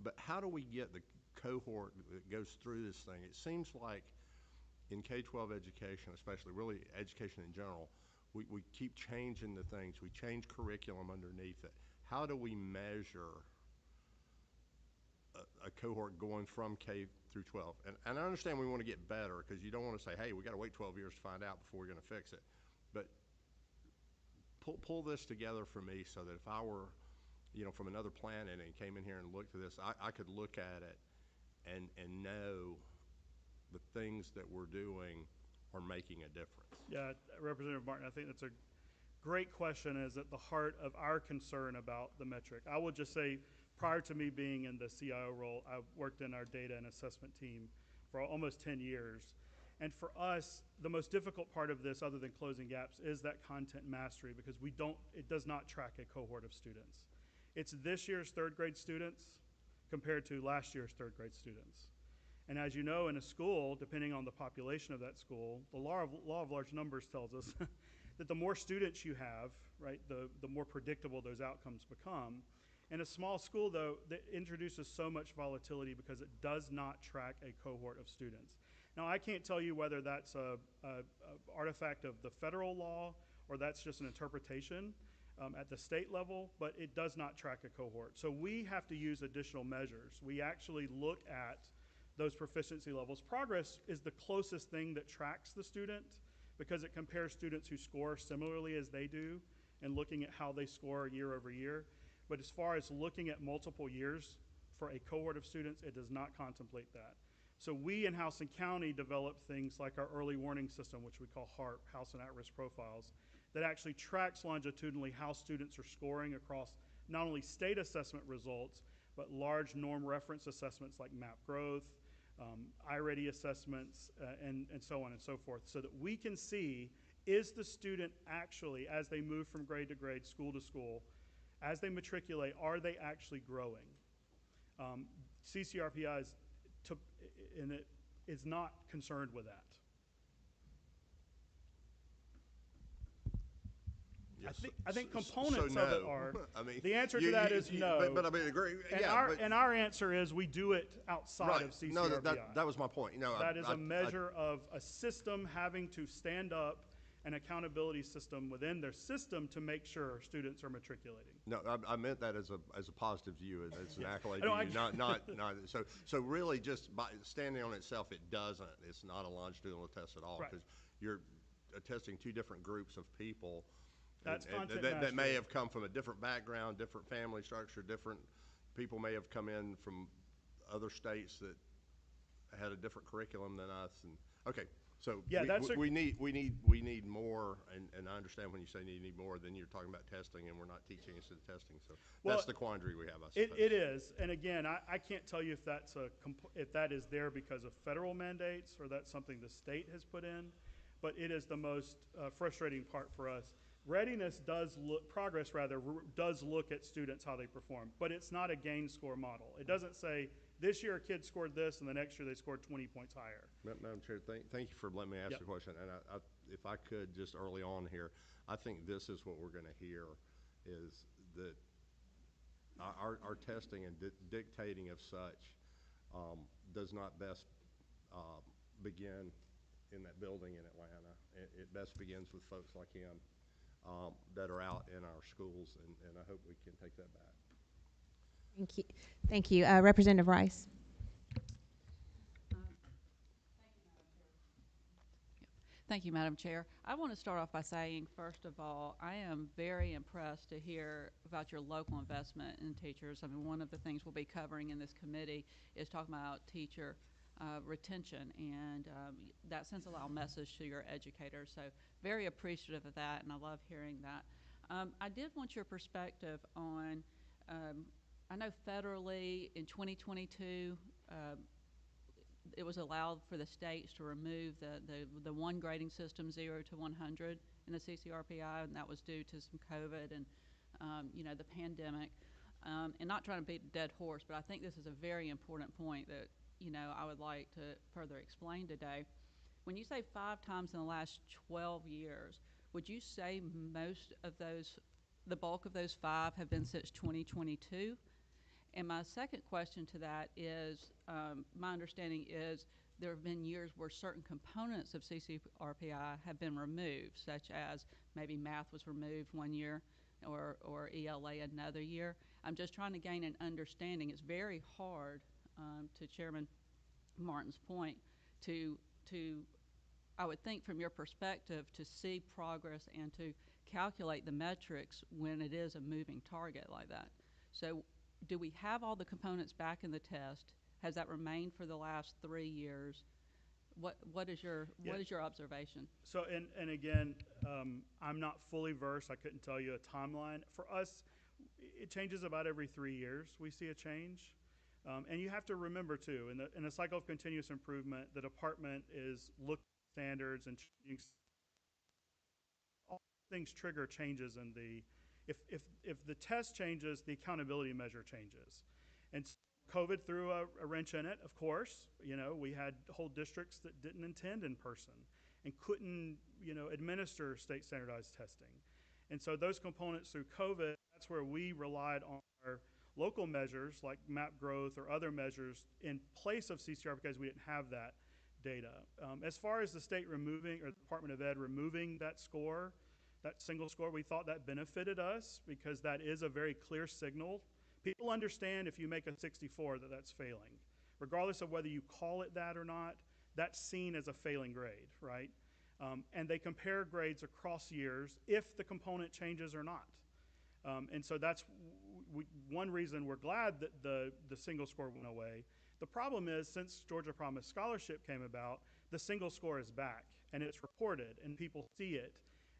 Speaker 9: But how do we get the cohort that goes through this thing? It seems like in K-12 education, especially really education in general, we keep changing the things. We change curriculum underneath it. How do we measure a cohort going from K through 12? And I understand we want to get better because you don't want to say, hey, we got to wait 12 years to find out before we're going to fix it. But pull this together for me so that if I were, you know, from another planet and came in here and looked at this, I could look at it and know the things that we're doing are making a difference.
Speaker 11: Yeah, Representative Martin, I think that's a great question, is at the heart of our concern about the metric. I will just say, prior to me being in the CIO role, I worked in our data and assessment team for almost 10 years. And for us, the most difficult part of this, other than closing gaps, is that content mastery, because it does not track a cohort of students. It's this year's third grade students compared to last year's third grade students. And as you know, in a school, depending on the population of that school, the law of large numbers tells us that the more students you have, right, the more predictable those outcomes become. In a small school, though, that introduces so much volatility because it does not track a cohort of students. Now, I can't tell you whether that's a artifact of the federal law or that's just an interpretation at the state level, but it does not track a cohort. So we have to use additional measures. We actually look at those proficiency levels. Progress is the closest thing that tracks the student because it compares students who score similarly as they do and looking at how they score year over year. But as far as looking at multiple years for a cohort of students, it does not contemplate that. So we in Houston County developed things like our early warning system, which we call HARP, House and At-Risk Profiles, that actually tracks longitudinally how students are scoring across not only state assessment results, but large norm reference assessments like MAP growth, iReady assessments, and so on and so forth, so that we can see, is the student actually, as they move from grade to grade, school to school, as they matriculate, are they actually growing? CCRPI is not concerned with that.
Speaker 9: Yes.
Speaker 11: I think components
Speaker 9: so
Speaker 11: of it
Speaker 9: no.
Speaker 11: are.
Speaker 9: I mean,
Speaker 11: the answer to that is no.
Speaker 9: But I mean, agree.
Speaker 11: And,
Speaker 9: yeah,
Speaker 11: and our answer is we do it outside
Speaker 9: right.
Speaker 11: of CCRPI.
Speaker 9: No, that was my point. No,
Speaker 11: that is a measure of a system having to stand up an accountability system within their system to make sure students are matriculating.
Speaker 9: No, I meant that as a positive view, as an accolade
Speaker 11: No,
Speaker 9: to you. Not. So really, just by standing on itself, it doesn't. It's not a longitudinal test at all because you're testing two different groups of people.
Speaker 11: That's content
Speaker 9: that may have come from a different background, different family structure, different people may have come in from other states that had a different curriculum than us. And okay, so
Speaker 11: yeah,
Speaker 9: we need more. And I understand when you say you need more, then you're talking about testing, and we're not teaching instead of testing. So that's the quandary we have. I suppose.
Speaker 11: It is, and again, I can't tell you if that is there because of federal mandates or that's something the state has put in, but it is the most frustrating part for us. Readiness progress does look at students, how they perform, but it's not a gain score model. It doesn't say this year a kid scored this and the next year they scored 20 points higher.
Speaker 9: Madam Chair, thank you for letting me ask the question. And if I could just early on here, I think this is what we're going to hear is that our testing and dictating of such does not best begin in that building in Atlanta. It best begins with folks like him. That are out in our schools, and I hope we can take that back.
Speaker 1: Thank you. Thank you. Representative Rice.
Speaker 6: Thank you, Madam Chair. I want to start off by saying, first of all, I am very impressed to hear about your local investment in teachers. I mean, one of the things we'll be covering in this committee is talking about teacher retention, and that sends a loud message to your educators. So very appreciative of that, and I love hearing that. I did want your perspective on, I know federally in 2022, it was allowed for the states to remove the one grading system 0 to 100 in the CCRPI, and that was due to some COVID and the pandemic. And not trying to beat a dead horse, but I think this is a very important point that I would like to further explain today. When you say 5 times in the last 12 years, would you say most of those, the bulk of those 5 have been since 2022? And my second question to that is, my understanding is there have been years where certain components of CCRPI have been removed, such as maybe math was removed one year or ELA another year. I'm just trying to gain an understanding. It's very hard, to Chairman Martin's point, to I would think from your perspective to see progress and to calculate the metrics when it is a moving target like that. So do we have all the components back in the test? Has that remained for the last 3 years? What is your observation?
Speaker 11: So and again, I'm not fully versed. I couldn't tell you a timeline. For us, it changes about every 3 years. We see a change, and you have to remember too, in the cycle of continuous improvement, the department is looking at standards and changing. All things trigger changes in the. If the test changes, the accountability measure changes, and COVID threw a wrench in it, of course. We had whole districts that didn't intend in person and couldn't, administer state standardized testing. And so those components through COVID, that's where we relied on our local measures like MAP growth or other measures in place of CCR because we didn't have that data. As far as the state removing, or the Department of Ed removing that score, that single score, we thought that benefited us because that is a very clear signal. People understand if you make a 64 that that's failing, regardless of whether you call it that or not, that's seen as a failing grade, right? And they compare grades across years if the component changes or not. And so that's one reason we're glad that the single score went away. The problem is, since Georgia Promise Scholarship came about, the single score is back, and it's reported, and people see it.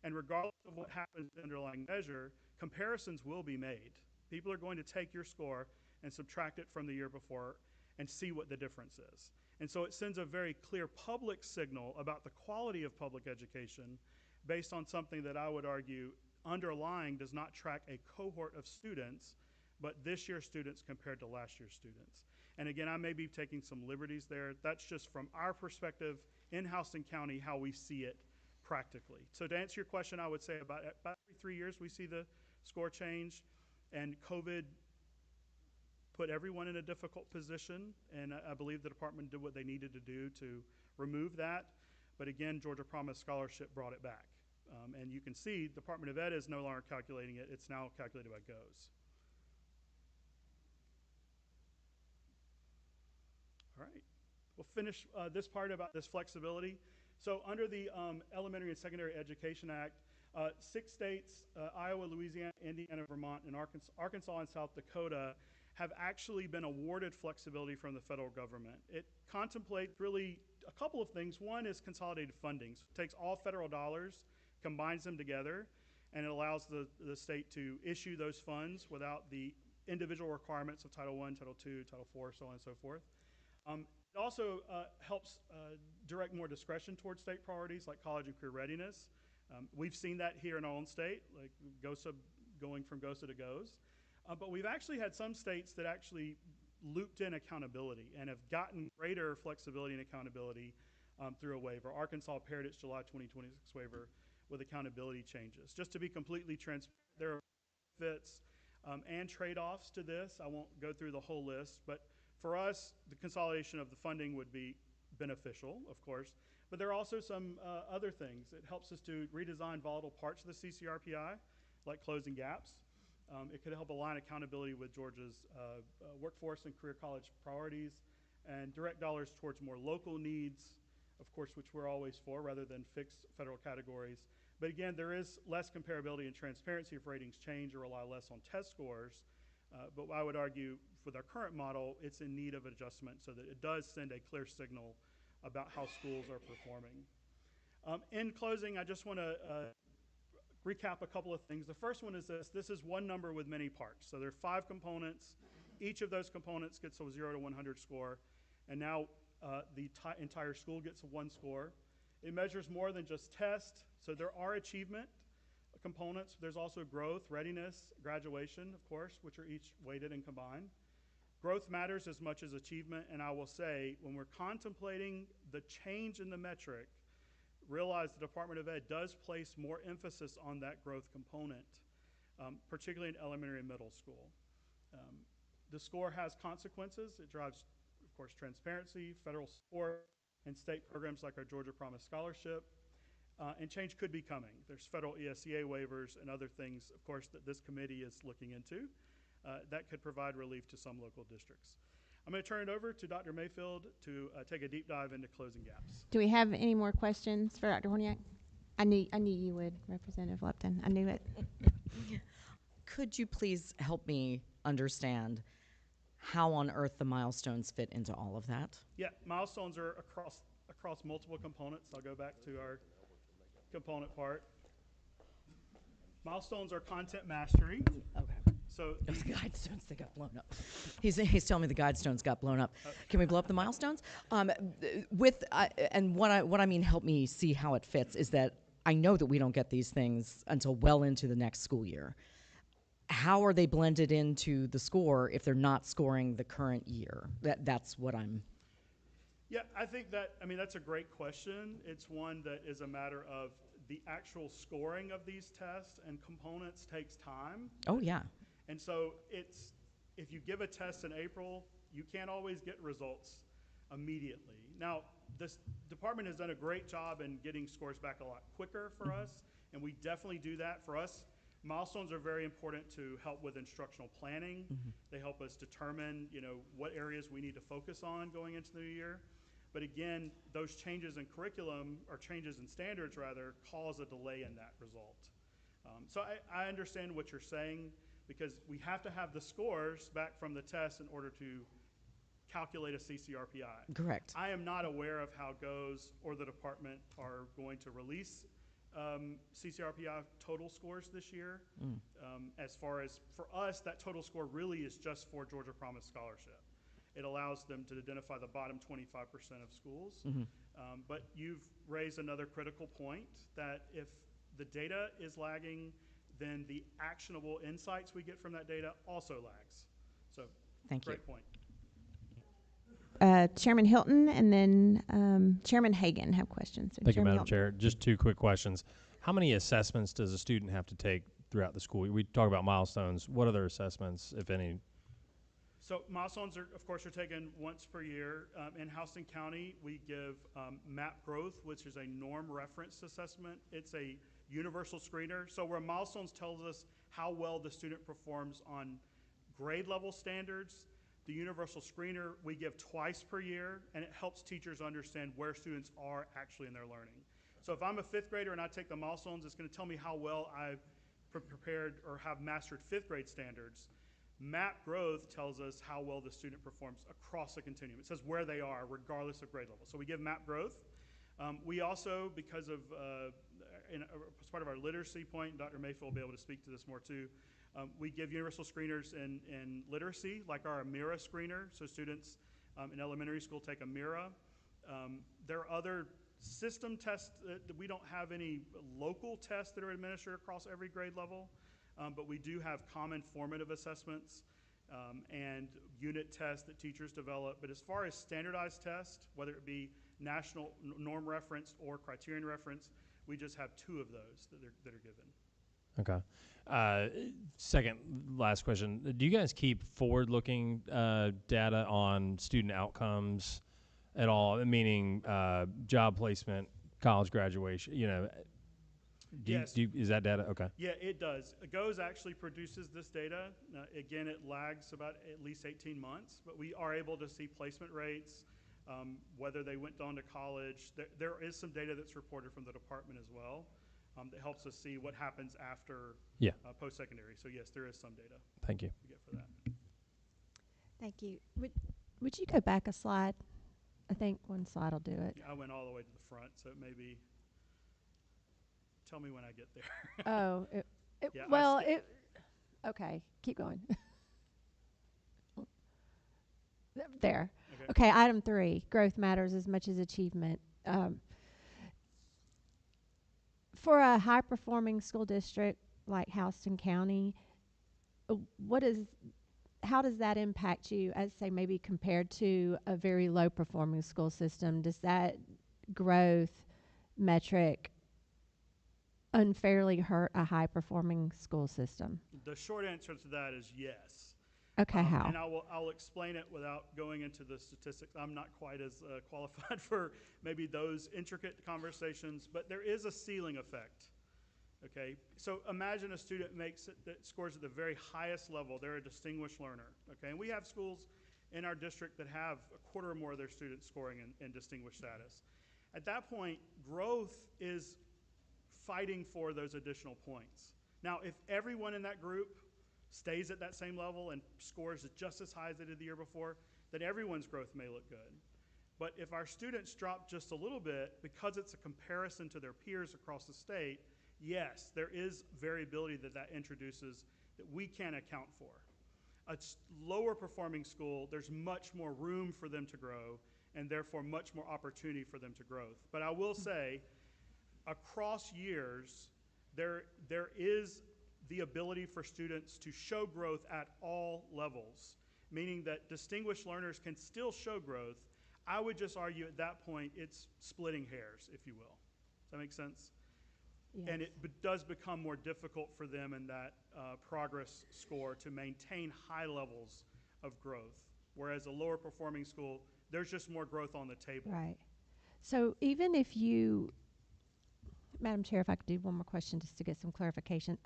Speaker 11: And regardless of what happens to the underlying measure, comparisons will be made. People are going to take your score and subtract it from the year before and see what the difference is. And so it sends a very clear public signal about the quality of public education based on something that I would argue underlying does not track a cohort of students, but this year's students compared to last year's students. And again, I may be taking some liberties there. That's just from our perspective in Houston County, how we see it practically. So to answer your question, I would say about every 3 years we see the score change, and COVID put everyone in a difficult position, and I believe the department did what they needed to do to remove that. But again, Georgia Promise Scholarship brought it back. And you can see Department of Ed is no longer calculating it. It's now calculated by GOES. All right. We'll finish this part about this flexibility. So under the Elementary and Secondary Education Act, 6 states, Iowa, Louisiana, Indiana, Vermont, and Arkansas and South Dakota have actually been awarded flexibility from the federal government. It contemplates really a couple of things. One is consolidated funding. So it takes all federal dollars, combines them together, and it allows the state to issue those funds without the individual requirements of Title I, Title II, Title IV, so on and so forth. It also helps direct more discretion towards state priorities like college and career readiness. We've seen that here in our own state, like GOSA going from GOSA to GOES. But we've actually had some states that actually looped in accountability and have gotten greater flexibility and accountability through a waiver. Arkansas paired its July 2026 waiver with accountability changes. Just to be completely transparent, there are benefits and trade-offs to this. I won't go through the whole list, but for us, the consolidation of the funding would be beneficial, of course, but there are also some other things. It helps us to redesign volatile parts of the CCRPI, like closing gaps. It could help align accountability with Georgia's workforce and career college priorities and direct dollars towards more local needs, of course, which we're always for, rather than fixed federal categories. But again, there is less comparability and transparency if ratings change or rely less on test scores. But I would argue with our current model, it's in need of adjustment so that it does send a clear signal about how schools are performing. In closing, I just want to recap a couple of things. The first one is this. This is one number with many parts. So there are 5 components. Each of those components gets a 0 to 100 score. And now the entire school gets a 1 score. It measures more than just test. So there are achievement components. There's also growth, readiness, graduation, of course, which are each weighted and combined. Growth matters as much as achievement. And I will say, when we're contemplating the change in the metric, realize the Department of Ed does place more emphasis on that growth component, particularly in elementary and middle school. The score has consequences. It drives, of course, transparency, federal support, and state programs like our Georgia Promise Scholarship. And change could be coming. There's federal ESEA waivers and other things, of course, that this committee is looking into that could provide relief to some local districts. I'm going to turn it over to Dr. Mayfield to take a deep dive into closing gaps.
Speaker 1: Do we have any more questions for Dr. Horniak? I knew you would, Representative Lupton. I knew it.
Speaker 8: Could you please help me understand how on earth the milestones fit into all of that?
Speaker 11: Yeah, milestones are across multiple components. I'll go back to our component part. Milestones are content mastery.
Speaker 8: Okay.
Speaker 11: So
Speaker 8: The guidestones, they got blown up. He's telling me the guidestones got blown up. Can we blow up the milestones? And what I mean, help me see how it fits, is that I know that we don't get these things until well into the next school year. How are they blended into the score if they're not scoring the current year? That's what I'm...
Speaker 11: Yeah, I think that's a great question. It's one that is a matter of the actual scoring of these tests and components takes time.
Speaker 8: Oh, yeah.
Speaker 11: And so if you give a test in April, you can't always get results immediately. Now, this department has done a great job in getting scores back a lot quicker for us, and we definitely do that. For us, Milestones are very important to help with instructional planning. They help us determine, what areas we need to focus on going into the new year. But again, those changes in curriculum, or changes in standards rather, cause a delay in that result. So I understand what you're saying, because we have to have the scores back from the test in order to calculate a CCRPI.
Speaker 8: Correct.
Speaker 11: I am not aware of how GOES or the department are going to release CCRPI total scores this year. As far as, for us, that total score really is just for Georgia Promise Scholarship. It allows them to identify the bottom 25% of schools. But you've raised another critical point, that if the data is lagging, then the actionable insights we get from that data also lags. So,
Speaker 8: Thank you.
Speaker 11: great point.
Speaker 1: Chairman Hilton and then Chairman Hagan have questions. So
Speaker 5: Thank you,
Speaker 1: Chairman
Speaker 5: Madam
Speaker 1: Hilton.
Speaker 5: Chair. Just two quick questions. How many assessments does a student have to take throughout the school? We talk about milestones. What other assessments, if any?
Speaker 11: So milestones are, of course, are taken once per year. In Houston County, we give MAP growth, which is a norm reference assessment. It's a universal screener. So where milestones tells us how well the student performs on grade level standards, the universal screener we give twice per year, and it helps teachers understand where students are actually in their learning. So if I'm a fifth grader and I take the milestones, it's going to tell me how well I've prepared or have mastered fifth grade standards. MAP growth tells us how well the student performs across the continuum. It says where they are regardless of grade level. So we give MAP growth. We also, because of, as part of our literacy point, Dr. Mayfield will be able to speak to this more too, we give universal screeners in literacy, like our AMIRA screener. So students in elementary school take AMIRA. There are other system tests that we don't have any local tests that are administered across every grade level, but we do have common formative assessments and unit tests that teachers develop. But as far as standardized tests, whether it be national norm referenced or criterion referenced, we just have 2 of those that are given.
Speaker 5: Okay. Second, last question. Do you guys keep forward-looking data on student outcomes at all? Meaning job placement, college graduation.
Speaker 11: Yes.
Speaker 5: Is that data okay?
Speaker 11: Yeah, it does. GOES actually produces this data. Again, it lags about at least 18 months, but we are able to see placement rates, whether they went on to college. There is some data that's reported from the department as well. That helps us see what happens after post-secondary. So yes, there is some data.
Speaker 5: Thank you.
Speaker 11: We get for that.
Speaker 2: Thank you. Would you go back a slide? I think one slide will do it.
Speaker 11: Yeah, I went all the way to the front, so it may be. Tell me when I get there.
Speaker 2: Oh,
Speaker 11: Yeah,
Speaker 2: okay, keep going. There.
Speaker 11: Okay.
Speaker 2: Okay, item 3, growth matters as much as achievement. For a high-performing school district like Houston County, how does that impact you, as say maybe compared to a very low-performing school system? Does that growth metric unfairly hurt a high-performing school system?
Speaker 11: The short answer to that is yes.
Speaker 2: Okay, how?
Speaker 11: And I'll explain it without going into the statistics. I'm not quite as qualified for maybe those intricate conversations, but there is a ceiling effect. Okay, so imagine a student that scores at the very highest level. They're a distinguished learner. Okay, and we have schools in our district that have a quarter or more of their students scoring in distinguished status. At that point, growth is fighting for those additional points. Now, if everyone in that group stays at that same level and scores just as high as they did the year before, then everyone's growth may look good. But if our students drop just a little bit, because it's a comparison to their peers across the state, yes, there is variability that introduces that we can't account for. A lower performing school, there's much more room for them to grow and therefore much more opportunity for them to grow. But I will say, across years, there is the ability for students to show growth at all levels, meaning that distinguished learners can still show growth. I would just argue at that point it's splitting hairs, if you will. Does that make sense?
Speaker 2: Yes.
Speaker 11: And it does become more difficult for them in that progress score to maintain high levels of growth, whereas a lower performing school, there's just more growth on the table.
Speaker 2: Right. So even if you, Madam Chair, if I could do one more question just to get some clarification.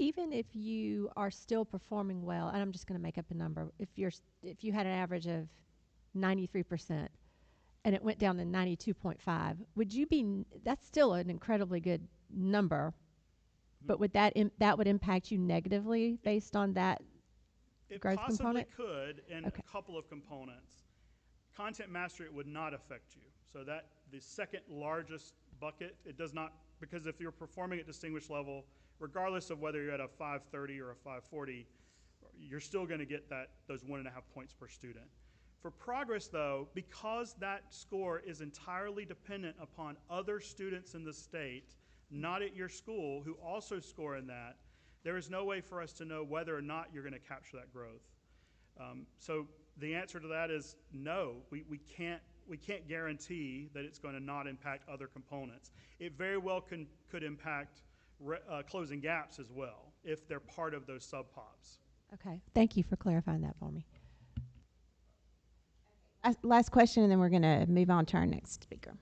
Speaker 2: even if you are still performing well, and I'm just going to make up a number, if you had an average of 93% and it went down to 92.5, would you be? That's still an incredibly good number, but would that would impact you negatively based on that
Speaker 11: It
Speaker 2: growth
Speaker 11: possibly
Speaker 2: component?
Speaker 11: could in
Speaker 2: Okay.
Speaker 11: a couple of components. Content mastery, it would not affect you. So that the second largest bucket, it does not, because if you're performing at distinguished level, regardless of whether you're at a 530 or a 540, you're still going to get those 1.5 points per student. For progress, though, because that score is entirely dependent upon other students in the state, not at your school, who also score in that, there is no way for us to know whether or not you're going to capture that growth. So the answer to that is no. We can't guarantee that it's going to not impact other components. It very well could impact closing gaps as well if they're part of those sub-pops.
Speaker 2: Okay. Thank you for clarifying that for me.
Speaker 1: Last question, and then we're going to move on to our next speaker.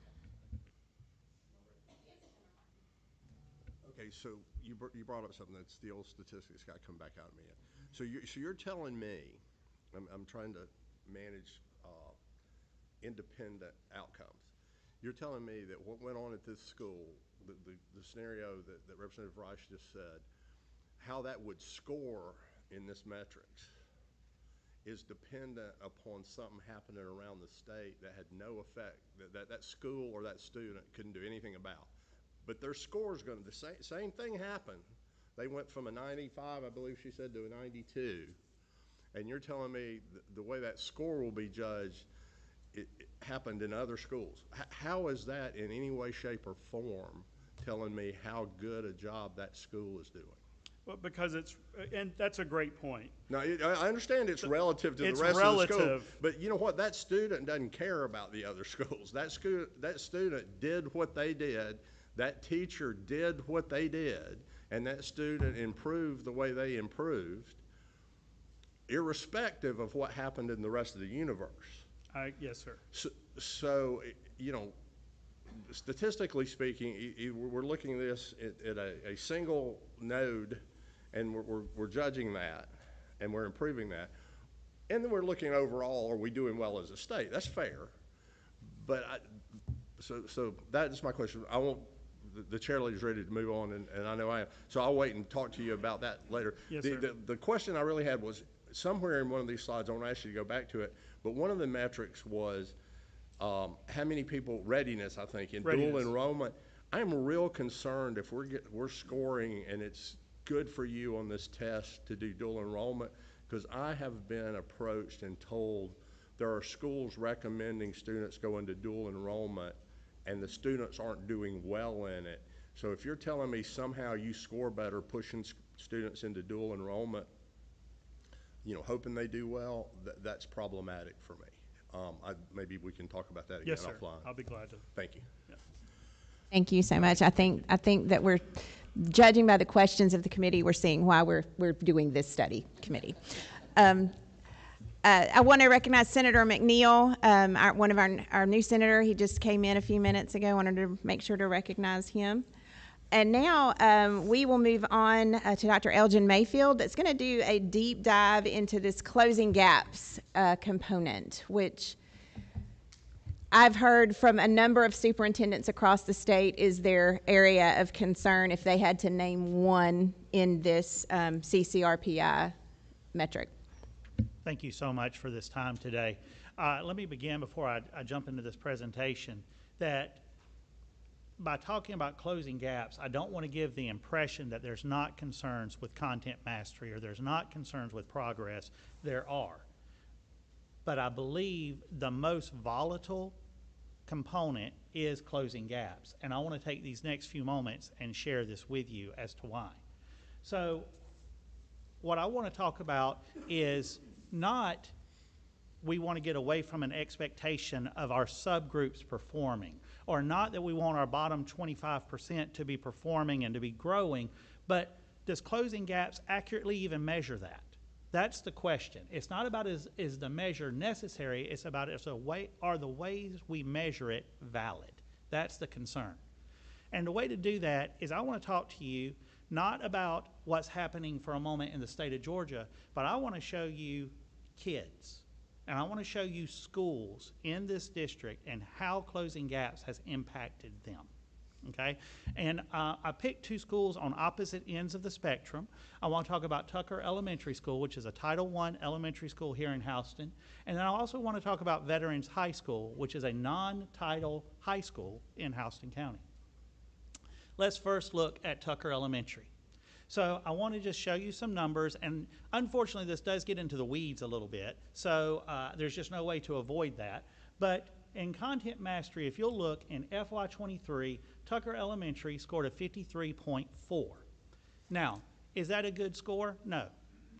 Speaker 9: Okay, so you brought up something that's the old statistics got to come back out of me. So you're telling me, I'm trying to manage independent outcomes. You're telling me that what went on at this school, the scenario that Representative Rice just said, how that would score in this metrics is dependent upon something happening around the state that had no effect, that school or that student couldn't do anything about. But their score's going to, the same thing happened. They went from a 95, I believe she said, to a 92. And you're telling me the way that score will be judged, it happened in other schools. How is that in any way, shape, or form telling me how good a job that school is doing?
Speaker 11: Well, because and that's a great point.
Speaker 9: Now, I understand it's relative to the rest of the school, but you know what? That student doesn't care about the other schools. That student did what they did, that teacher did what they did, and that student improved the way they improved, irrespective of what happened in the rest of the universe.
Speaker 11: Yes, sir.
Speaker 9: So, you know, statistically speaking, we're looking at this at a single node, and we're judging that, and we're improving that. And then we're looking overall, are we doing well as a state? That's fair. But so that is my question. I want the chair lady's ready to move on, and I know I am. So I'll wait and talk to you about that later.
Speaker 11: Yes, sir.
Speaker 9: The question I really had was somewhere in one of these slides. I want to ask you to go back to it. But one of the metrics was how many people, readiness, I think, in dual enrollment. I'm real concerned if we're scoring and it's good for you on this test to do dual enrollment, because I have been approached and told there are schools recommending students go into dual enrollment and the students aren't doing well in it. So if you're telling me somehow you score better pushing students into dual enrollment, you know, hoping they do well, that's problematic for me. Maybe we can talk about that again
Speaker 11: Yes, sir.
Speaker 9: offline.
Speaker 11: I'll be glad to.
Speaker 9: Thank you.
Speaker 11: Yeah.
Speaker 1: Thank you so much. I think that we're judging by the questions of the committee, we're seeing why we're doing this study committee. I want to recognize Senator McNeil, one of our new senator. He just came in a few minutes ago. I wanted to make sure to recognize him. And now we will move on to Dr. Elgin Mayfield, that's going to do a deep dive into this closing gaps component, which I've heard from a number of superintendents across the state is their area of concern if they had to name one in this CCRPI metric.
Speaker 12: Thank you so much for this time today. Let me begin before I jump into this presentation that by talking about closing gaps, I don't want to give the impression that there's not concerns with content mastery or there's not concerns with progress. There are. But I believe the most volatile component is closing gaps. And I want to take these next few moments and share this with you as to why. So what I want to talk about is not we want to get away from an expectation of our subgroups performing, or not that we want our bottom 25% to be performing and to be growing, but does closing gaps accurately even measure that? That's the question. It's not about is the measure necessary, it's about are the ways we measure it valid? That's the concern. And the way to do that is I want to talk to you not about what's happening for a moment in the state of Georgia, but I want to show you kids. And I want to show you schools in this district and how Closing Gaps has impacted them. Okay? And I picked two schools on opposite ends of the spectrum. I want to talk about Tucker Elementary School, which is a Title I elementary school here in Houston. And then I also want to talk about Veterans High School, which is a non-title high school in Houston County. Let's first look at Tucker Elementary. So I want to just show you some numbers, and unfortunately this does get into the weeds a little bit, so there's just no way to avoid that. But in content mastery, if you'll look in FY23, Tucker Elementary scored a 53.4. Now, is that a good score? No.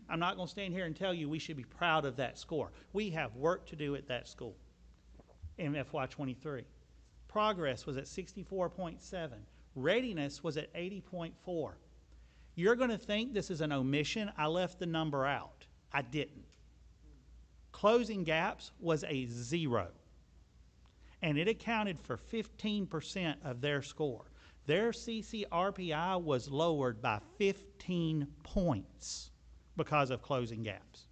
Speaker 12: I'm not going to stand here and tell you we should be proud of that score. We have work to do at that school in FY23. Progress was at 64.7. Readiness was at 80.4. You're going to think this is an omission. I left the number out. I didn't. Closing Gaps was a 0. And it accounted for 15% of their score. Their CCRPI was lowered by 15 points because of Closing Gaps.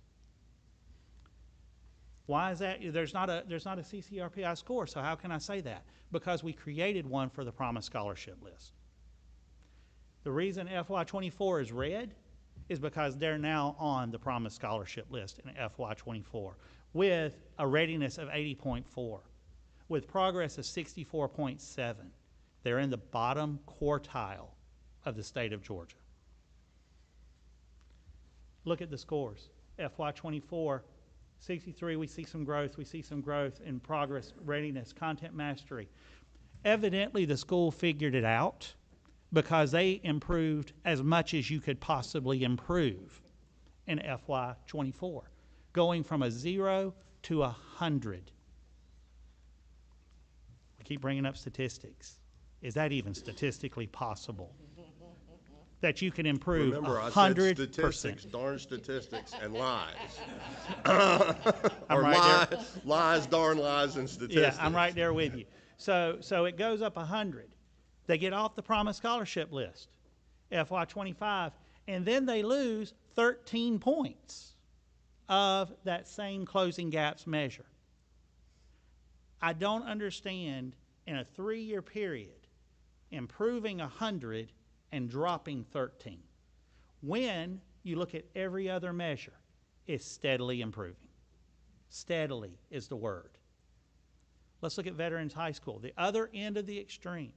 Speaker 12: Why is that? There's not a CCRPI score, so how can I say that? Because we created one for the Promise Scholarship List. The reason FY24 is red is because they're now on the Promise Scholarship List in FY24 with a readiness of 80.4, with progress of 64.7. They're in the bottom quartile of the state of Georgia. Look at the scores. FY24, 63, we see some growth. We see some growth in progress, readiness, content mastery. Evidently, the school figured it out, because they improved as much as you could possibly improve in FY24, going from a 0 to 100. We keep bringing up statistics. Is that even statistically possible? That you can improve 100%.
Speaker 9: Remember, I said statistics, darn statistics, and lies. Or
Speaker 12: right
Speaker 9: lies, darn lies, and statistics.
Speaker 12: Yeah, I'm right there with you. So it goes up 100. They get off the Promise Scholarship List, FY25, and then they lose 13 points of that same Closing Gaps measure. I don't understand, in a 3-year period, improving 100 and dropping 13. When you look at every other measure, it's steadily improving. Steadily is the word. Let's look at Veterans High School, the other end of the extreme.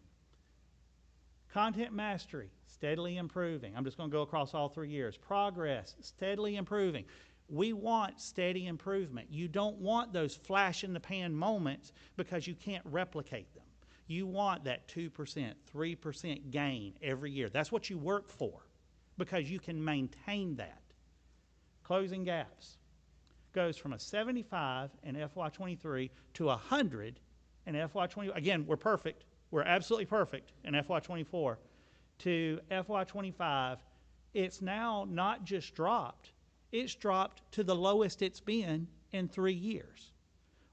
Speaker 12: Content mastery, steadily improving. I'm just going to go across all 3 years. Progress, steadily improving. We want steady improvement. You don't want those flash-in-the-pan moments because you can't replicate them. You want that 2%, 3% gain every year. That's what you work for because you can maintain that. Closing Gaps goes from a 75 in FY23 to 100 in FY20. Again, we're perfect. We're absolutely perfect in FY24 to FY25. It's now not just dropped, it's dropped to the lowest it's been in 3 years,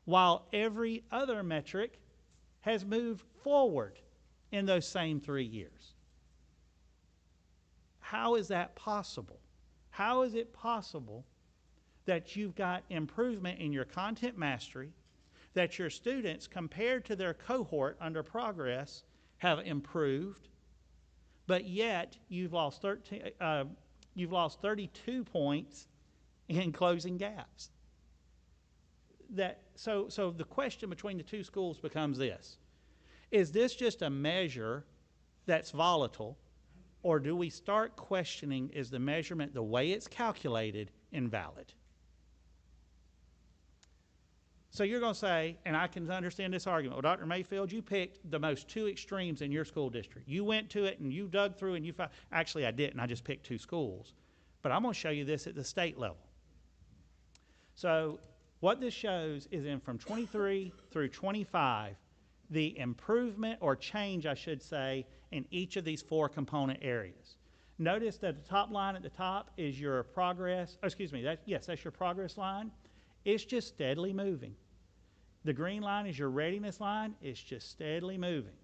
Speaker 12: while every other metric has moved forward in those same 3 years. How is that possible? How is it possible that you've got improvement in your content mastery, that your students, compared to their cohort under Progress, have improved, but yet you've lost 32 points in Closing Gaps? So the question between the two schools becomes this: is this just a measure that's volatile, or do we start questioning, is the measurement, the way it's calculated, invalid? So you're going to say, and I can understand this argument, well, Dr. Mayfield, you picked the most two extremes in your school district. You went to it and you dug through and you found, actually I didn't, I just picked two schools. But I'm going to show you this at the state level. So what this shows is from 23 through 25, the improvement or change, I should say, in each of these 4 component areas. Notice that the top line at the top is your progress, that's your progress line. It's just steadily moving. The green line is your readiness line. It's just steadily moving.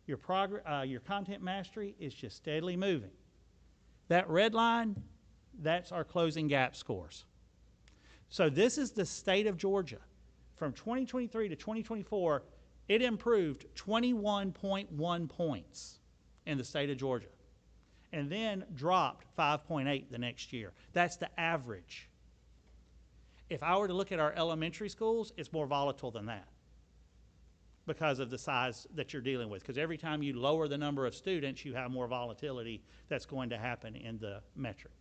Speaker 12: Your content mastery is just steadily moving. That red line, that's our closing gap scores. So this is the state of Georgia. From 2023 to 2024, it improved 21.1 points in the state of Georgia, and then dropped 5.8 the next year. That's the average. If I were to look at our elementary schools, it's more volatile than that because of the size that you're dealing with. Because every time you lower the number of students, you have more volatility that's going to happen in the metric.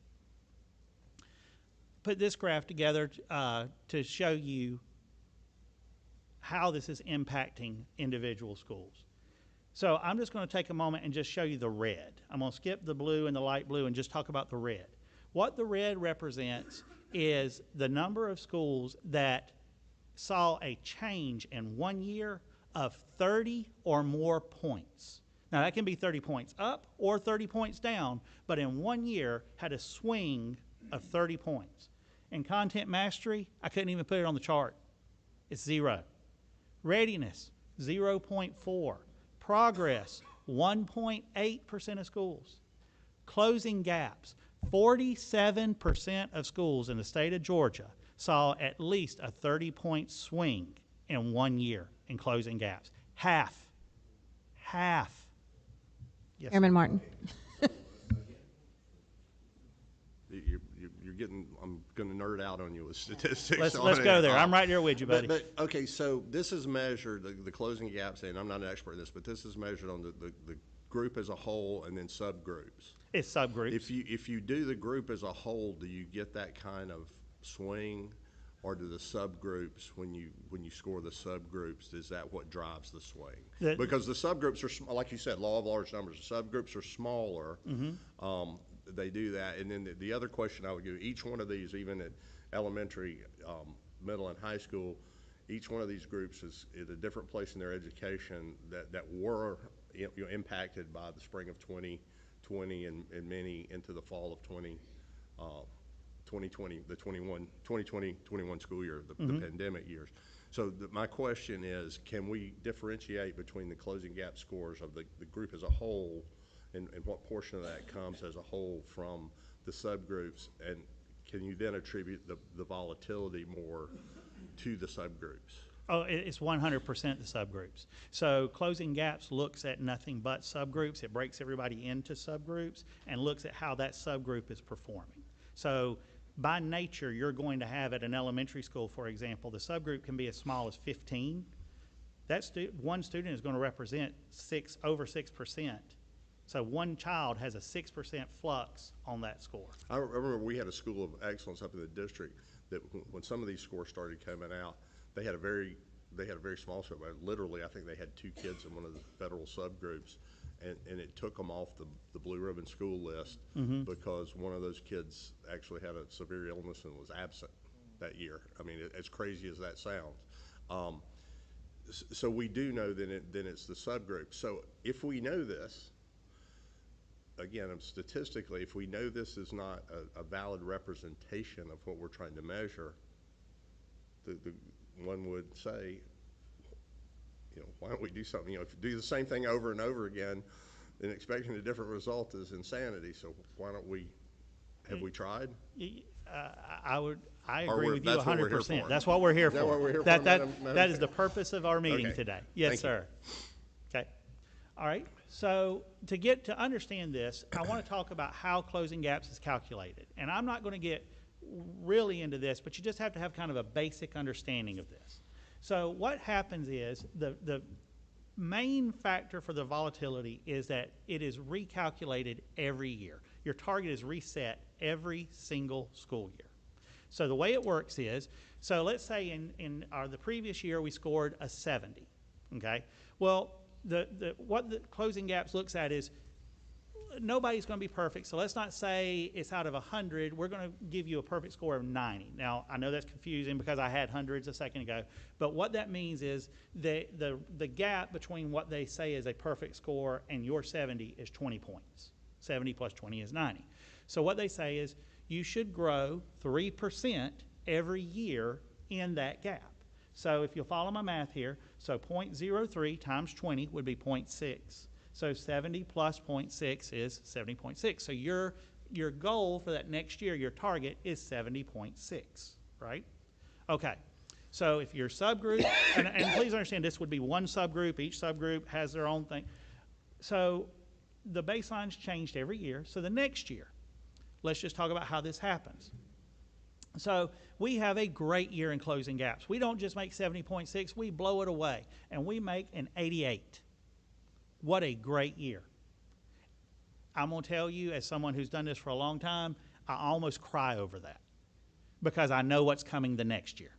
Speaker 12: Put this graph together to show you how this is impacting individual schools. So I'm just going to take a moment and just show you the red. I'm going to skip the blue and the light blue and just talk about the red. What the red represents is the number of schools that saw a change in 1 year of 30 or more points. Now that can be 30 points up or 30 points down, but in 1 year had a swing of 30 points. In content mastery, I couldn't even put it on the chart. It's 0. Readiness, 0.4. Progress, 1.8% of schools. Closing gaps, 47% of schools in the state of Georgia saw at least a 30-point swing in 1 year in closing gaps. Half. Yes,
Speaker 2: Chairman Martin.
Speaker 9: You're getting, I'm going to nerd out on you with statistics.
Speaker 12: let's go there. I'm right there with you, buddy.
Speaker 9: But okay, so this is measured, the closing gaps, and I'm not an expert in this, but this is measured on the group as a whole and then subgroups.
Speaker 12: It's subgroups.
Speaker 9: If you do the group as a whole, do you get that kind of swing? Or do the subgroups, when you score the subgroups, is that what drives the swing? Because the subgroups are, like you said, law of large numbers. The subgroups are smaller. Mm-hmm. They do that. And then the other question I would give, each one of these, even at elementary, middle, and high school, each one of these groups is at a different place in their education that were impacted by the spring of 2020 and many into the fall of 2020, the 2020-21 school year, the pandemic years. So my question is, can we differentiate between the closing gap scores of the group as a whole and what portion of that comes as a whole from the subgroups, and can you then attribute the volatility more to the subgroups?
Speaker 12: Oh, it's 100% the subgroups. So closing gaps looks at nothing but subgroups. It breaks everybody into subgroups and looks at how that subgroup is performing. So by nature, you're going to have at an elementary school, for example, the subgroup can be as small as 15. That one student is going to represent over 6%. So one child has a 6% flux on that score.
Speaker 9: I remember we had a school of excellence up in the district that when some of these scores started coming out, they had a very small score. Literally, I think they had 2 kids in one of the federal subgroups, and it took them off the blue ribbon school list because one of those kids actually had a severe illness and was absent that year. I mean, as crazy as that sounds. So we do know then it's the subgroup. So if we know this, again, statistically, if we know this is not a valid representation of what we're trying to measure, one would say, why don't we do something? If you do the same thing over and over again and expecting a different result is insanity. So why don't we, have we tried?
Speaker 12: I agree with you 100%. That's what we're here for.
Speaker 9: Is that what we're here for,
Speaker 12: That is the purpose of our meeting today. Yes,
Speaker 9: Thank
Speaker 12: sir. You. Okay. All right. So to understand this, I want to talk about how closing gaps is calculated. And I'm not going to get really into this, but you just have to have kind of a basic understanding of this. So what happens is the main factor for the volatility is that it is recalculated every year. Your target is reset every single school year. So the way it works is, so let's say in the previous year we scored a 70, okay? Well, what the closing gaps looks at is nobody's going to be perfect, so let's not say it's out of 100. We're going to give you a perfect score of 90. Now, I know that's confusing because I had hundreds a second ago, but what that means is the gap between what they say is a perfect score and your 70 is 20 points. 70 plus 20 is 90. So what they say is you should grow 3% every year in that gap. So if you'll follow my math here, so 0.03 times 20 would be 0.6. So 70 plus 0.6 is 70.6. So your your goal for that next year, your target is 70.6, right? Okay. So if your subgroup, and please understand this would be one subgroup, each subgroup has their own thing. So the baseline's changed every year. So the next year, let's just talk about how this happens. So we have a great year in closing gaps. We don't just make 70.6, we blow it away, and we make an 88. What a great year. I'm going to tell you, as someone who's done this for a long time, I almost cry over that because I know what's coming the next year.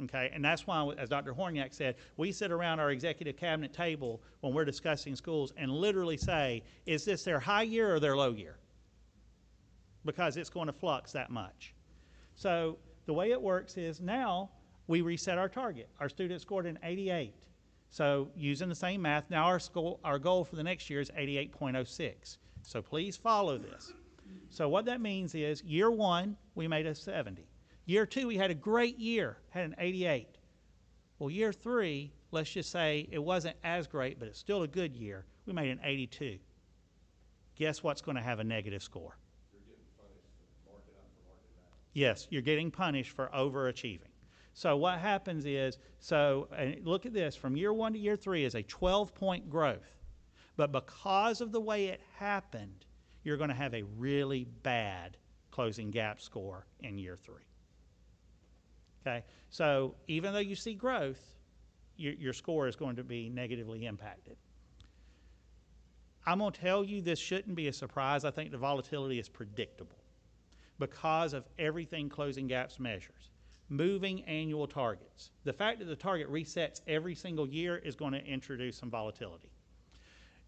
Speaker 12: Okay, and that's why, as Dr. Horniak said, we sit around our executive cabinet table when we're discussing schools and literally say, is this their high year or their low year? Because it's going to flux that much. So the way it works is now we reset our target. Our student scored an 88. So using the same math, now our goal for the next year is 88.06. So please follow this. So what that means is year one, we made a 70. Year two, we had a great year, had an 88. Well, year three, let's just say it wasn't as great, but it's still a good year. We made an 82. Guess what's going to have a negative score? You're getting punished for marking up for marking down. Yes, you're getting punished for overachieving. So what happens is, and look at this, from year one to year three is a 12-point growth. But because of the way it happened, you're going to have a really bad closing gap score in year three. Okay, so even though you see growth, your score is going to be negatively impacted. I'm going to tell you this shouldn't be a surprise. I think the volatility is predictable because of everything closing gaps measures. Moving annual targets. The fact that the target resets every single year is going to introduce some volatility.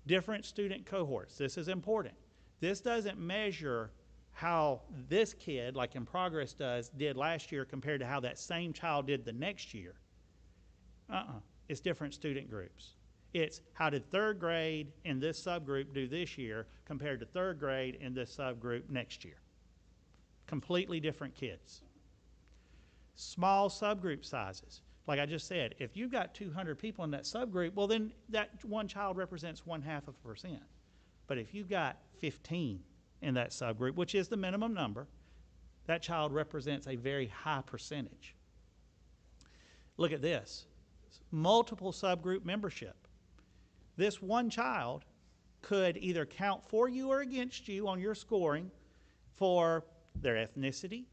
Speaker 12: Different student cohorts. This is important. This doesn't measure how this kid, like in progress did last year compared to how that same child did the next year. It's different student groups. It's how did third grade in this subgroup do this year compared to third grade in this subgroup next year. Completely different kids. Small subgroup sizes. Like I just said, if you've got 200 people in that subgroup, well then that one child represents 0.5%. But if you've got 15 in that subgroup, which is the minimum number, that child represents a very high percentage. Look at this. Multiple subgroup membership. This one child could either count for you or against you on your scoring for their ethnicity,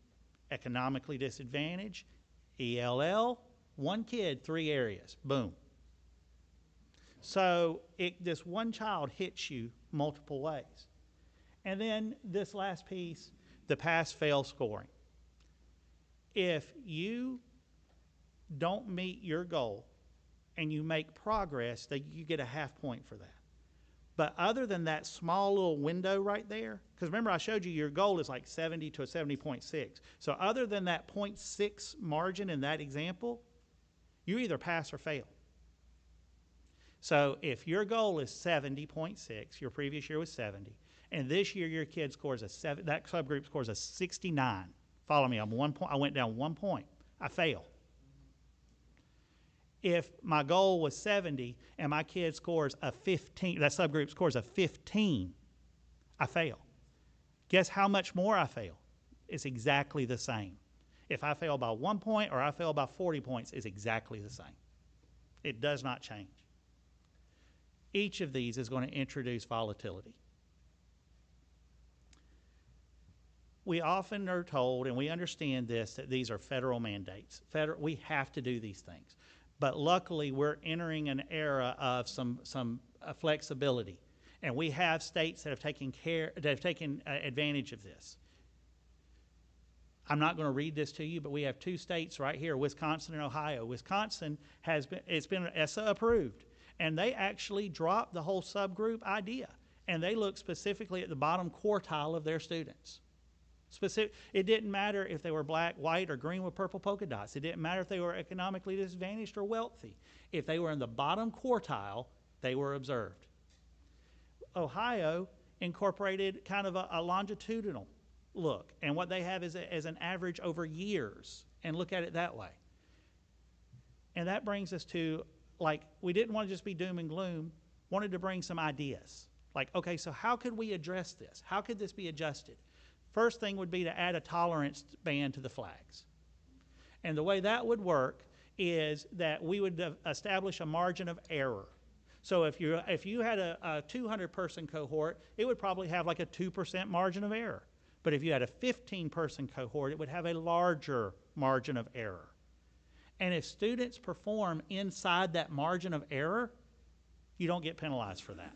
Speaker 12: economically disadvantaged, ELL, one kid, 3 areas, boom. So this one child hits you multiple ways. And then this last piece, the pass-fail scoring. If you don't meet your goal and you make progress, then you get a half point for that. But other than that small little window right there, because remember I showed you your goal is like 70 to a 70.6. So other than that 0.6 margin in that example, you either pass or fail. So if your goal is 70.6, your previous year was 70, and this year your kid scores that subgroup scores a 69. Follow me, I'm 1 point, I went down 1 point. I fail. If my goal was 70 and my kid scores a 15, that subgroup scores a 15, I fail. Guess how much more I fail? It's exactly the same. If I fail by 1 point or I fail by 40 points, it's exactly the same. It does not change. Each of these is going to introduce volatility. We often are told, and we understand this, that these are federal mandates. We have to do these things. But luckily, we're entering an era of some flexibility. And we have states that have taken advantage of this. I'm not going to read this to you, but we have 2 states right here, Wisconsin and Ohio. Wisconsin it's been ESSA approved. And they actually dropped the whole subgroup idea. And they look specifically at the bottom quartile of their students. It didn't matter if they were black, white, or green with purple polka dots. It didn't matter if they were economically disadvantaged or wealthy. If they were in the bottom quartile, they were observed. Ohio incorporated kind of a longitudinal look. And what they have is an average over years. And look at it that way. And that brings us to, like, we didn't want to just be doom and gloom. Wanted to bring some ideas. Like, okay, so how could we address this? How could this be adjusted? First thing would be to add a tolerance band to the flags. And the way that would work is that we would establish a margin of error. So if you had a 200-person cohort, it would probably have like a 2% margin of error. But if you had a 15-person cohort, it would have a larger margin of error. And if students perform inside that margin of error, you don't get penalized for that.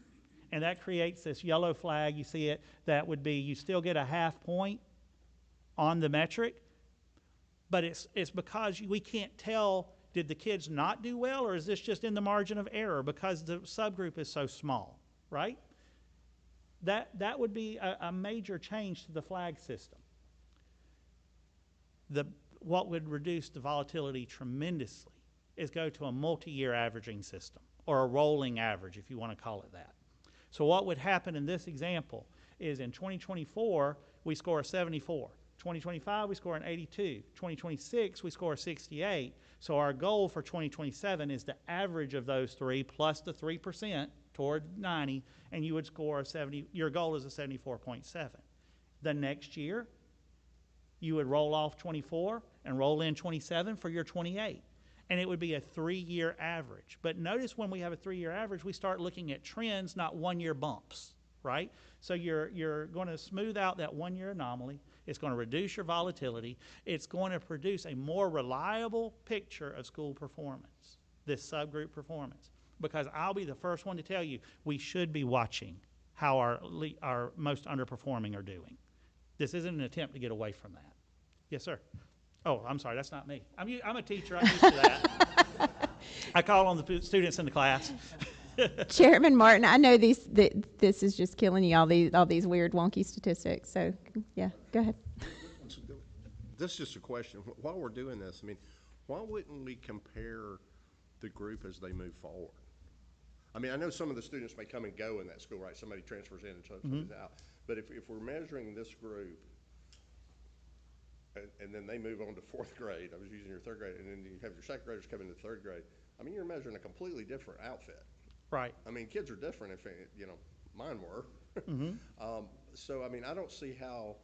Speaker 12: And that creates this yellow flag, you see it, that would be you still get a half point on the metric, but it's because we can't tell, did the kids not do well, or is this just in the margin of error because the subgroup is so small, right? That would be a major change to the flag system. What would reduce the volatility tremendously is go to a multi-year averaging system, or a rolling average, if you want to call it that. So what would happen in this example is in 2024, we score a 74. 2025, we score an 82. 2026, we score a 68. So our goal for 2027 is the average of those three plus the 3% toward 90, and you would score a 70. Your goal is a 74.7. The next year, you would roll off 24 and roll in 27 for your 28. And it would be a 3-year average. But notice when we have a 3-year average, we start looking at trends, not 1-year bumps, right? So you're going to smooth out that 1-year anomaly. It's going to reduce your volatility. It's going to produce a more reliable picture of school performance, this subgroup performance. Because I'll be the first one to tell you, we should be watching how our most underperforming are doing. This isn't an attempt to get away from that. Yes, sir. Oh, I'm sorry, that's not me. I'm a teacher, I'm used to that. I call on the students in the class.
Speaker 1: Chairman Martin, I know this is just killing you, all these weird wonky statistics, so yeah, go ahead.
Speaker 9: This is just a question. While we're doing this, I mean, why wouldn't we compare the group as they move forward? I mean, I know some of the students may come and go in that school, right? Somebody transfers in and somebody's out. But if we're measuring this group, and then they move on to 4th grade, I was using your 3rd grade, and then you have your 2nd graders come into 3rd grade, I mean, you're measuring a completely different outfit.
Speaker 12: Right.
Speaker 9: I mean, kids are different, if you know, mine were. So, I mean, I don't see how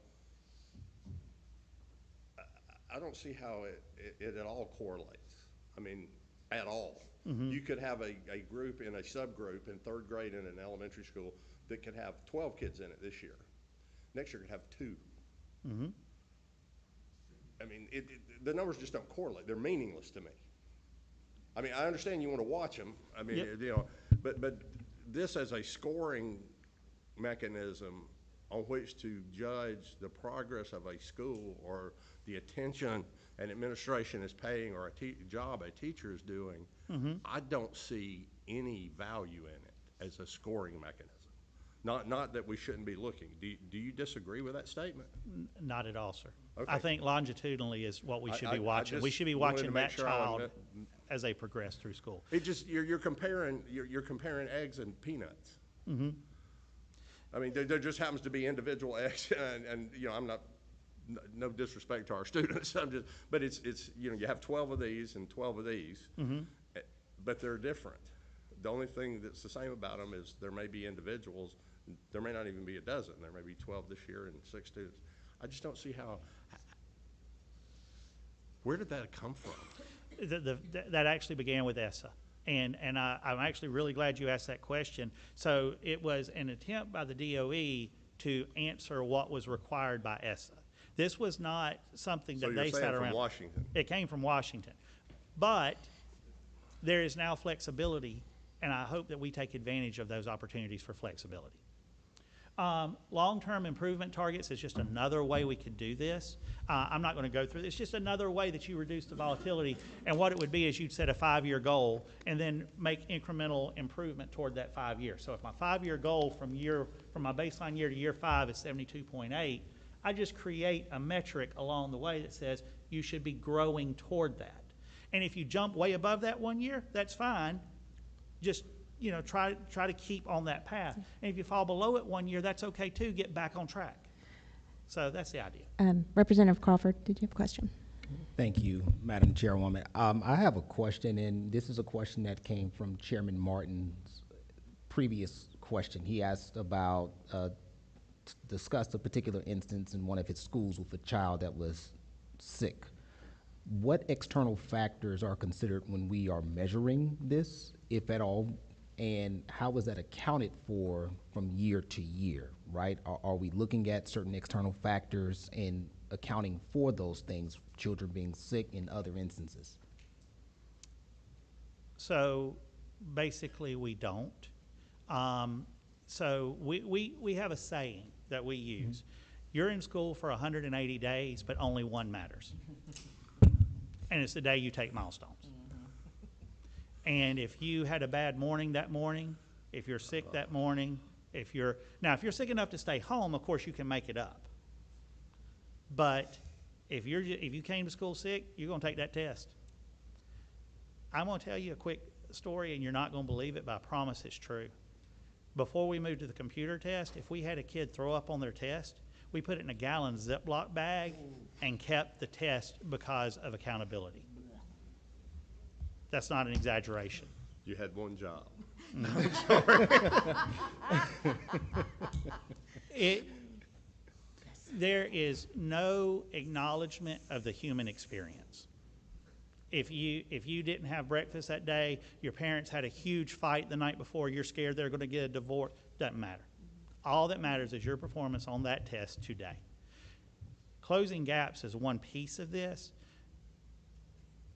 Speaker 9: it at all correlates. I mean, at all. You could have a group in a subgroup in 3rd grade in an elementary school that could have 12 kids in it this year. Next year could have 2. I mean, the numbers just don't correlate. They're meaningless to me. I mean, I understand you want to watch them. I mean, you know, but this as a scoring mechanism on which to judge the progress of a school or the attention an administration is paying or a job a teacher is doing, I don't see any value in it as a scoring mechanism. Not that we shouldn't be looking. Do you disagree with that statement?
Speaker 12: Not at all, sir.
Speaker 9: Okay.
Speaker 12: I think longitudinally is what we should be watching. We should be watching that child as they progress through school.
Speaker 9: It just you're comparing eggs and peanuts. I mean, there just happens to be individual eggs, and you know, I'm not, no disrespect to our students. But it's you know, you have 12 of these and 12 of these, but they're different. The only thing that's the same about them is there may be individuals. There may not even be a dozen. There may be 12 this year and 6 students. I just don't see how. Where did that come from?
Speaker 12: That actually began with ESSA. And I'm actually really glad you asked that question. So it was an attempt by the DOE to answer what was required by ESSA. This was not something that they sat around.
Speaker 9: From Washington.
Speaker 12: It came from Washington. But there is now flexibility, and I hope that we take advantage of those opportunities for flexibility. Long-term improvement targets is just another way we could do this. I'm not going to go through this. It's just another way that you reduce the volatility. And what it would be is you'd set a 5-year goal and then make incremental improvement toward that 5 years. So if my 5-year goal from my baseline year to year 5 is 72.8, I just create a metric along the way that says you should be growing toward that. And if you jump way above that 1 year, that's fine. Just try to keep on that path. And if you fall below it 1 year, that's okay too. Get back on track. So that's the idea.
Speaker 1: Representative Crawford, did you have a question?
Speaker 7: Thank you, Madam Chairwoman. I have a question, and this is a question that came from Chairman Martin's previous question. He asked about, discussed a particular instance in one of his schools with a child that was sick. What external factors are considered when we are measuring this, if at all, and how is that accounted for from year to year, right? Are we looking at certain external factors and accounting for those things, children being sick in other instances?
Speaker 12: So basically, we don't. So we have a saying that we use. You're in school for 180 days, but only one matters. And it's the day you take milestones. And if you had a bad morning that morning, if you're sick that morning, if you're sick enough to stay home, of course you can make it up. But if you came to school sick, you're going to take that test. I'm going to tell you a quick story, and you're not going to believe it, but I promise it's true. Before we moved to the computer test, if we had a kid throw up on their test, we put it in a gallon Ziploc bag and kept the test because of accountability. That's not an exaggeration.
Speaker 9: You had one job.
Speaker 12: There is no acknowledgement of the human experience. If you didn't have breakfast that day, your parents had a huge fight the night before, you're scared they're going to get a divorce, doesn't matter. All that matters is your performance on that test today. Closing gaps is one piece of this.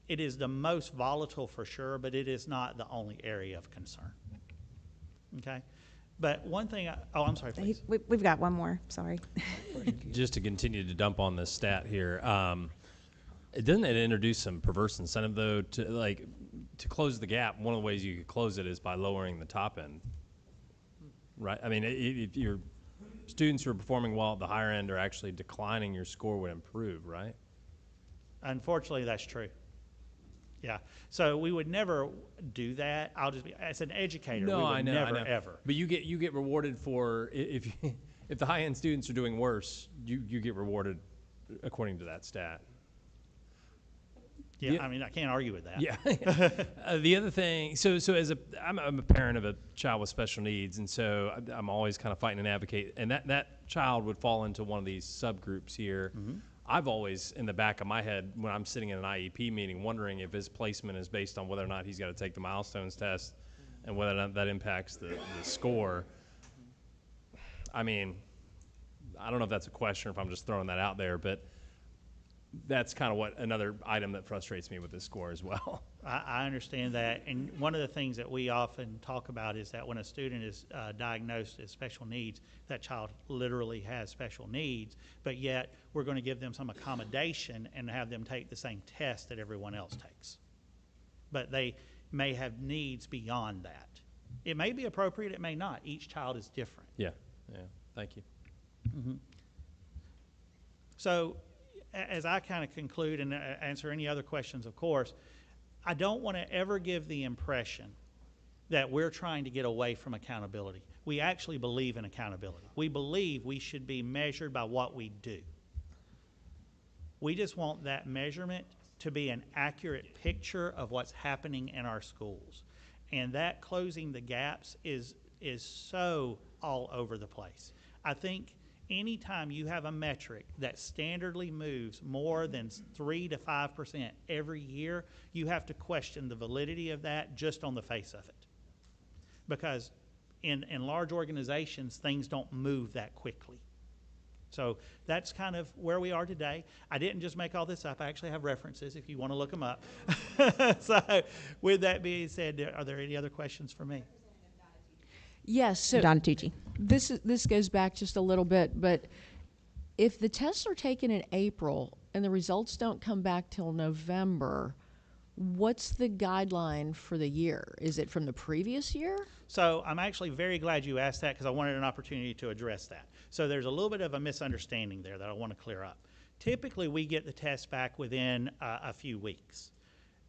Speaker 12: It is the most volatile for sure, but it is not the only area of concern. Okay? But one thing, I'm sorry, please.
Speaker 1: We've got one more, sorry.
Speaker 5: Just to continue to dump on this stat here, doesn't it introduce some perverse incentive though to close the gap? One of the ways you could close it is by lowering the top end, right? I mean, if your students who are performing well at the higher end are actually declining, your score would improve, right?
Speaker 12: Unfortunately, that's true. Yeah. So we would never do that. I'll just be, as an educator, we would never, ever.
Speaker 5: But you get rewarded for, if the high end students are doing worse, you get rewarded according to that stat.
Speaker 12: Yeah, I mean, I can't argue with that.
Speaker 5: Yeah. The other thing, so I'm a parent of a child with special needs, and so I'm always kind of fighting and advocate, and that child would fall into one of these subgroups here. Mm-hmm. I've always, in the back of my head, when I'm sitting in an IEP meeting, wondering if his placement is based on whether or not he's got to take the milestones test and whether or not that impacts the score. I mean, I don't know if that's a question or if I'm just throwing that out there, but that's kind of what another item that frustrates me with this score as well.
Speaker 12: I understand that, and one of the things that we often talk about is that when a student is diagnosed as special needs, that child literally has special needs, but yet we're going to give them some accommodation and have them take the same test that everyone else takes. But they may have needs beyond that. It may be appropriate, it may not. Each child is different.
Speaker 5: Yeah, thank you.
Speaker 12: Mm-hmm. So, as I kind of conclude and answer any other questions, of course, I don't want to ever give the impression that we're trying to get away from accountability. We actually believe in accountability. We believe we should be measured by what we do. We just want that measurement to be an accurate picture of what's happening in our schools. And that closing the gaps is so all over the place. I think anytime you have a metric that standardly moves more than 3 to 5% every year, you have to question the validity of that just on the face of it. Because in large organizations, things don't move that quickly. So that's kind of where we are today. I didn't just make all this up. I actually have references if you want to look them up. So with that being said, are there any other questions for me?
Speaker 3: Yes. So
Speaker 1: Donna Tucci.
Speaker 3: This goes back just a little bit, but if the tests are taken in April and the results don't come back till November, what's the guideline for the year? Is it from the previous year?
Speaker 12: So I'm actually very glad you asked that because I wanted an opportunity to address that. So there's a little bit of a misunderstanding there that I want to clear up. Typically, we get the test back within a few weeks.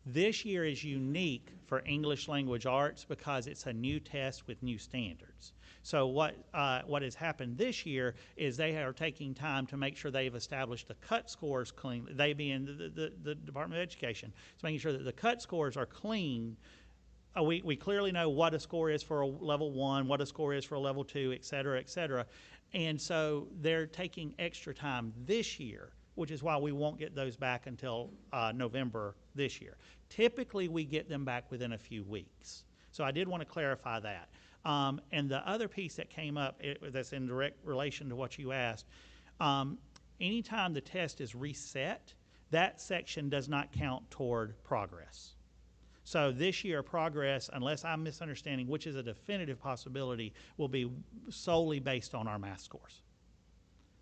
Speaker 12: This year is unique for English language arts because it's a new test with new standards. So what has happened this year is they are taking time to make sure they've established the cut scores clean, they being the Department of Education. It's making sure that the cut scores are clean we clearly know what a score is for a level 1, what a score is for a level 2, et cetera, et cetera. And so they're taking extra time this year, which is why we won't get those back until November this year. Typically, we get them back within a few weeks. So I did want to clarify that. And the other piece that came up that's in direct relation to what you asked, anytime the test is reset, that section does not count toward progress. So this year, progress, unless I'm misunderstanding, which is a definitive possibility, will be solely based on our math scores.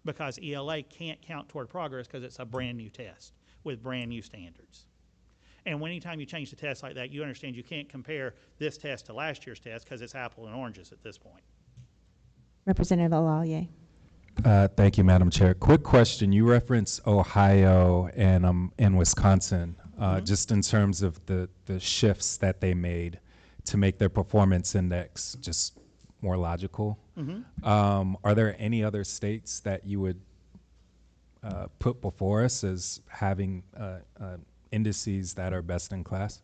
Speaker 12: Because ELA can't count toward progress because it's a brand new test with brand new standards. And anytime you change the test like that, you understand you can't compare this test to last year's test because it's apple and oranges at this point.
Speaker 1: Representative Olalier.
Speaker 4: Thank you, Madam Chair. Quick question. You referenced Ohio and Wisconsin, just in terms of the shifts that they made to make their performance index just more logical. Are there any other states that you would put before us as having indices that are best in class?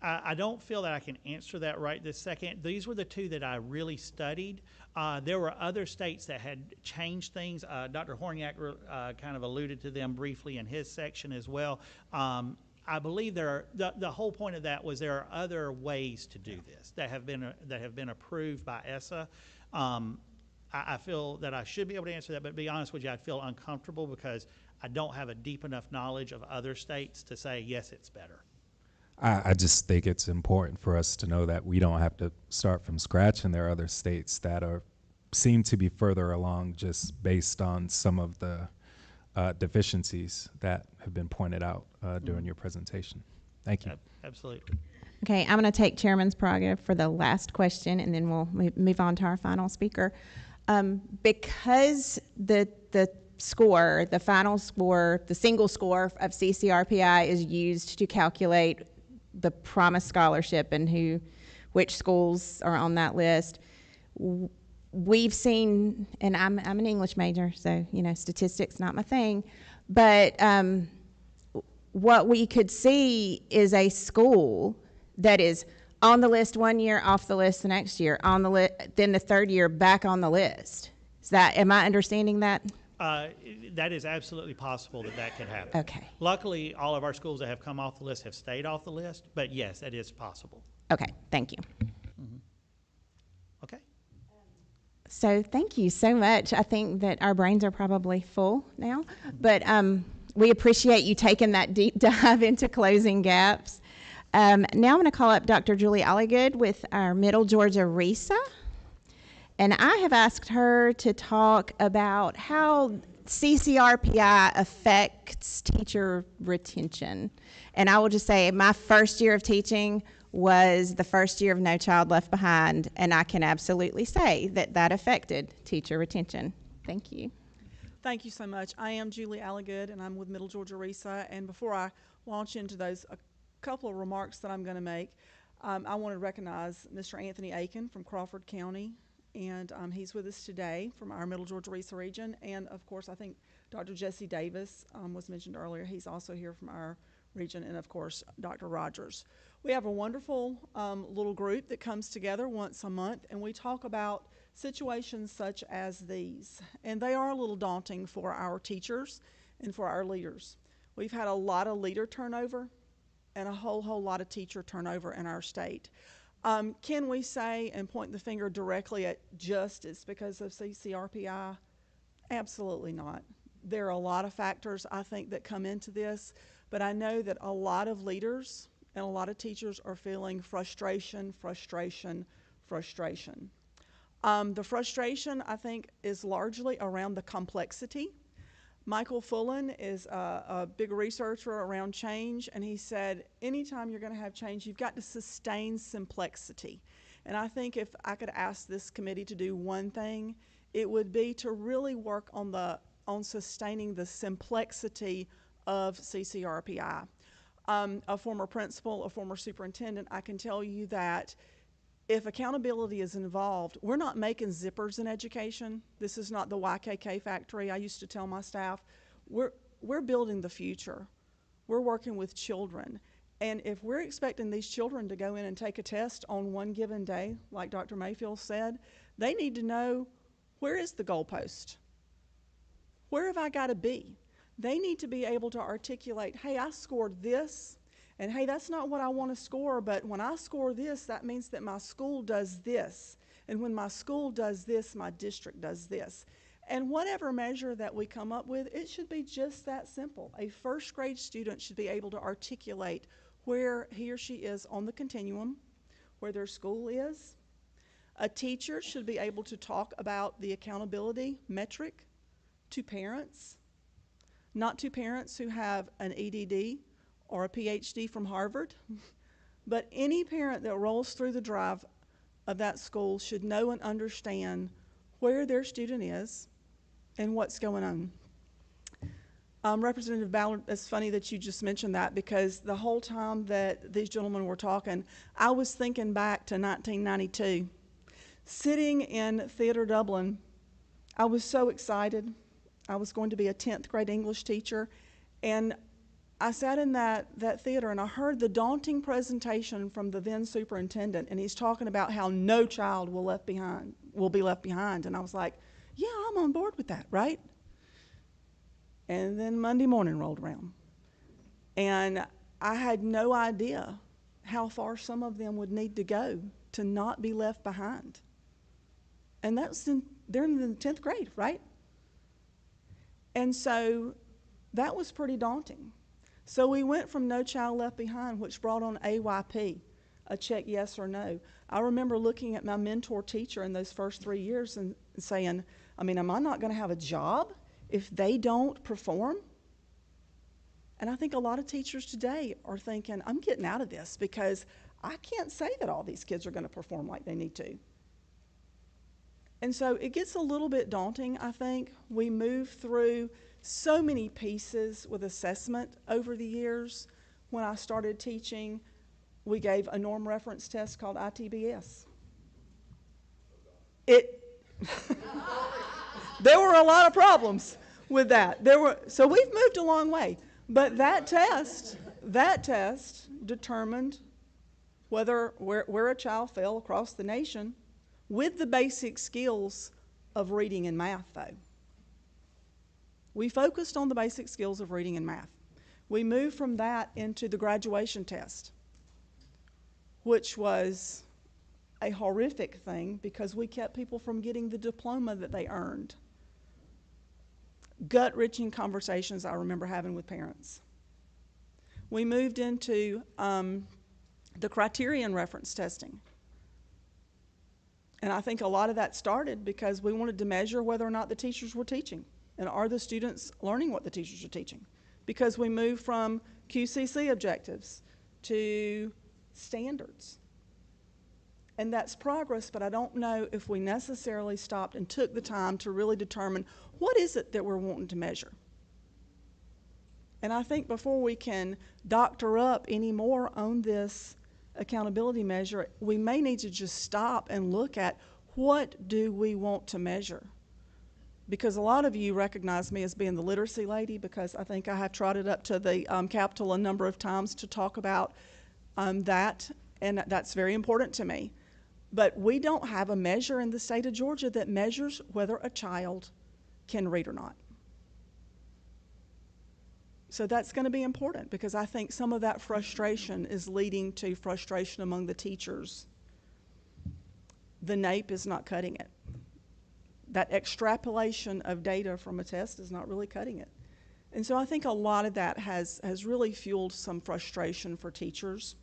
Speaker 12: I don't feel that I can answer that right this second. These were the two that I really studied. There were other states that had changed things. Dr. Horniak kind of alluded to them briefly in his section as well. I believe the whole point of that was there are other ways to do this that have been approved by ESSA. I feel that I should be able to answer that, but to be honest with you, I'd feel uncomfortable because I don't have a deep enough knowledge of other states to say, yes, it's better.
Speaker 4: I just think it's important for us to know that we don't have to start from scratch, and there are other states that seem to be further along just based on some of the deficiencies that have been pointed out during your presentation. Thank you.
Speaker 12: Absolutely.
Speaker 1: Okay, I'm going to take Chairman's prerogative for the last question, and then we'll move on to our final speaker. Because the score, the final score, the single score of CCRPI is used to calculate the promised scholarship and which schools are on that list. We've seen, and I'm an English major, so statistics not my thing, but what we could see is a school that is on the list one year, off the list the next year, on the list, then the third year back on the list. Am I understanding that?
Speaker 12: That is absolutely possible that could happen.
Speaker 1: Okay.
Speaker 12: Luckily, all of our schools that have come off the list have stayed off the list, but yes, that is possible.
Speaker 1: Okay, thank you.
Speaker 12: Okay.
Speaker 1: So thank you so much. I think that our brains are probably full now, but we appreciate you taking that deep dive into closing gaps. Now I'm going to call up Dr. Julie Alligood with our Middle Georgia RESA. And I have asked her to talk about how CCRPI affects teacher retention. And I will just say my first year of teaching was the first year of No Child Left Behind, and I can absolutely say that affected teacher retention. Thank you.
Speaker 13: Thank you so much. I am Julie Alligood, and I'm with Middle Georgia RESA. And before I launch into those, a couple of remarks that I'm going to make, I want to recognize Mr. Anthony Aiken from Crawford County. And he's with us today from our Middle Georgia RESA region. And, of course, I think Dr. Jesse Davis was mentioned earlier. He's also here from our region. And, of course, Dr. Rogers. We have a wonderful little group that comes together once a month, and we talk about situations such as these. And they are a little daunting for our teachers and for our leaders. We've had a lot of leader turnover and a whole lot of teacher turnover in our state. Can we say and point the finger directly at just it's because of CCRPI? Absolutely not. There are a lot of factors, I think, that come into this, but I know that a lot of leaders and a lot of teachers are feeling frustration. The frustration, I think, is largely around the complexity. Michael Fullen is a big researcher around change, and he said, anytime you're going to have change, you've got to sustain simplicity. And I think if I could ask this committee to do one thing, it would be to really work on sustaining the complexity of CCRPI. A former principal, a former superintendent, I can tell you that if accountability is involved, we're not making zippers in education. This is not the YKK factory. I used to tell my staff, we're building the future. We're working with children. And if we're expecting these children to go in and take a test on one given day, like Dr. Mayfield said, they need to know, where is the goalpost? Where have I got to be? They need to be able to articulate, hey, I scored this, and hey, that's not what I want to score, but when I score this, that means that my school does this. And when my school does this, my district does this. And whatever measure that we come up with, it should be just that simple. A first grade student should be able to articulate where he or she is on the continuum, where their school is. A teacher should be able to talk about the accountability metric to parents, not to parents who have an EDD or a PhD from Harvard, but any parent that rolls through the drive of that school should know and understand where their student is and what's going on. Representative Ballard, it's funny that you just mentioned that, because the whole time that these gentlemen were talking, I was thinking back to 1992. Sitting in Theatre Dublin, I was so excited. I was going to be a 10th grade English teacher, and I sat in that theater and I heard the daunting presentation from the then superintendent, and he's talking about how no child will be left behind. And I was like, yeah, I'm on board with that, right? And then Monday morning rolled around, and I had no idea how far some of them would need to go to not be left behind. And they're in the 10th grade, right? And so that was pretty daunting. So we went from No Child Left Behind, which brought on AYP, a check yes or no. I remember looking at my mentor teacher in those first 3 years and saying, am I not going to have a job if they don't perform? And I think a lot of teachers today are thinking, I'm getting out of this because I can't say that all these kids are going to perform like they need to. And so it gets a little bit daunting, I think. We move through so many pieces with assessment over the years. When I started teaching, we gave a norm reference test called ITBS. There were a lot of problems with that. So we've moved a long way. But that test determined where a child fell across the nation with the basic skills of reading and math, though. We focused on the basic skills of reading and math. We moved from that into the graduation test, which was a horrific thing because we kept people from getting the diploma that they earned. Gut-wrenching conversations I remember having with parents. We moved into the criterion reference testing. And I think a lot of that started because we wanted to measure whether or not the teachers were teaching. And are the students learning what the teachers are teaching? Because we moved from QCC objectives to standards. And that's progress, but I don't know if we necessarily stopped and took the time to really determine what is it that we're wanting to measure. And I think before we can doctor up any more on this accountability measure, we may need to just stop and look at what do we want to measure. Because a lot of you recognize me as being the literacy lady, because I think I have trotted up to the Capitol a number of times to talk about that, and that's very important to me. But we don't have a measure in the state of Georgia that measures whether a child can read or not. So that's going to be important, because I think some of that frustration is leading to frustration among the teachers. The NAEP is not cutting it. That extrapolation of data from a test is not really cutting it. And so I think a lot of that has really fueled some frustration for teachers.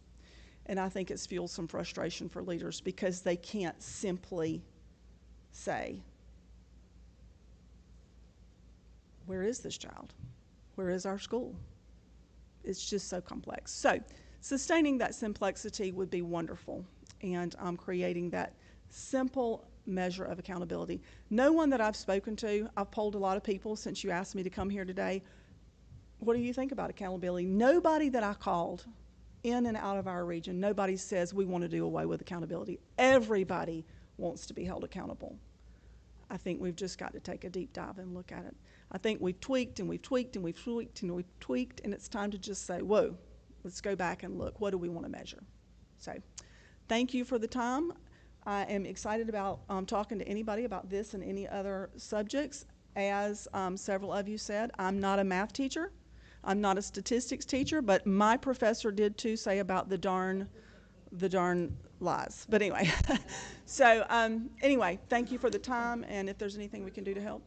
Speaker 13: And I think it's fueled some frustration for leaders because they can't simply say, where is this child? Where is our school? It's just so complex. So sustaining that complexity would be wonderful, and creating that simple measure of accountability. No one that I've spoken to, I've polled a lot of people since you asked me to come here today, what do you think about accountability? Nobody that I called in and out of our region, nobody says we want to do away with accountability. Everybody wants to be held accountable. I think we've just got to take a deep dive and look at it. I think we've tweaked and we've tweaked and we've tweaked and we've tweaked, and it's time to just say, whoa, let's go back and look, what do we want to measure? So thank you for the time. I am excited about talking to anybody about this and any other subjects. As several of you said, I'm not a math teacher. I'm not a statistics teacher, but my professor did too say about the darn lies. But anyway, so anyway, thank you for the time, and if there's anything we can do to help.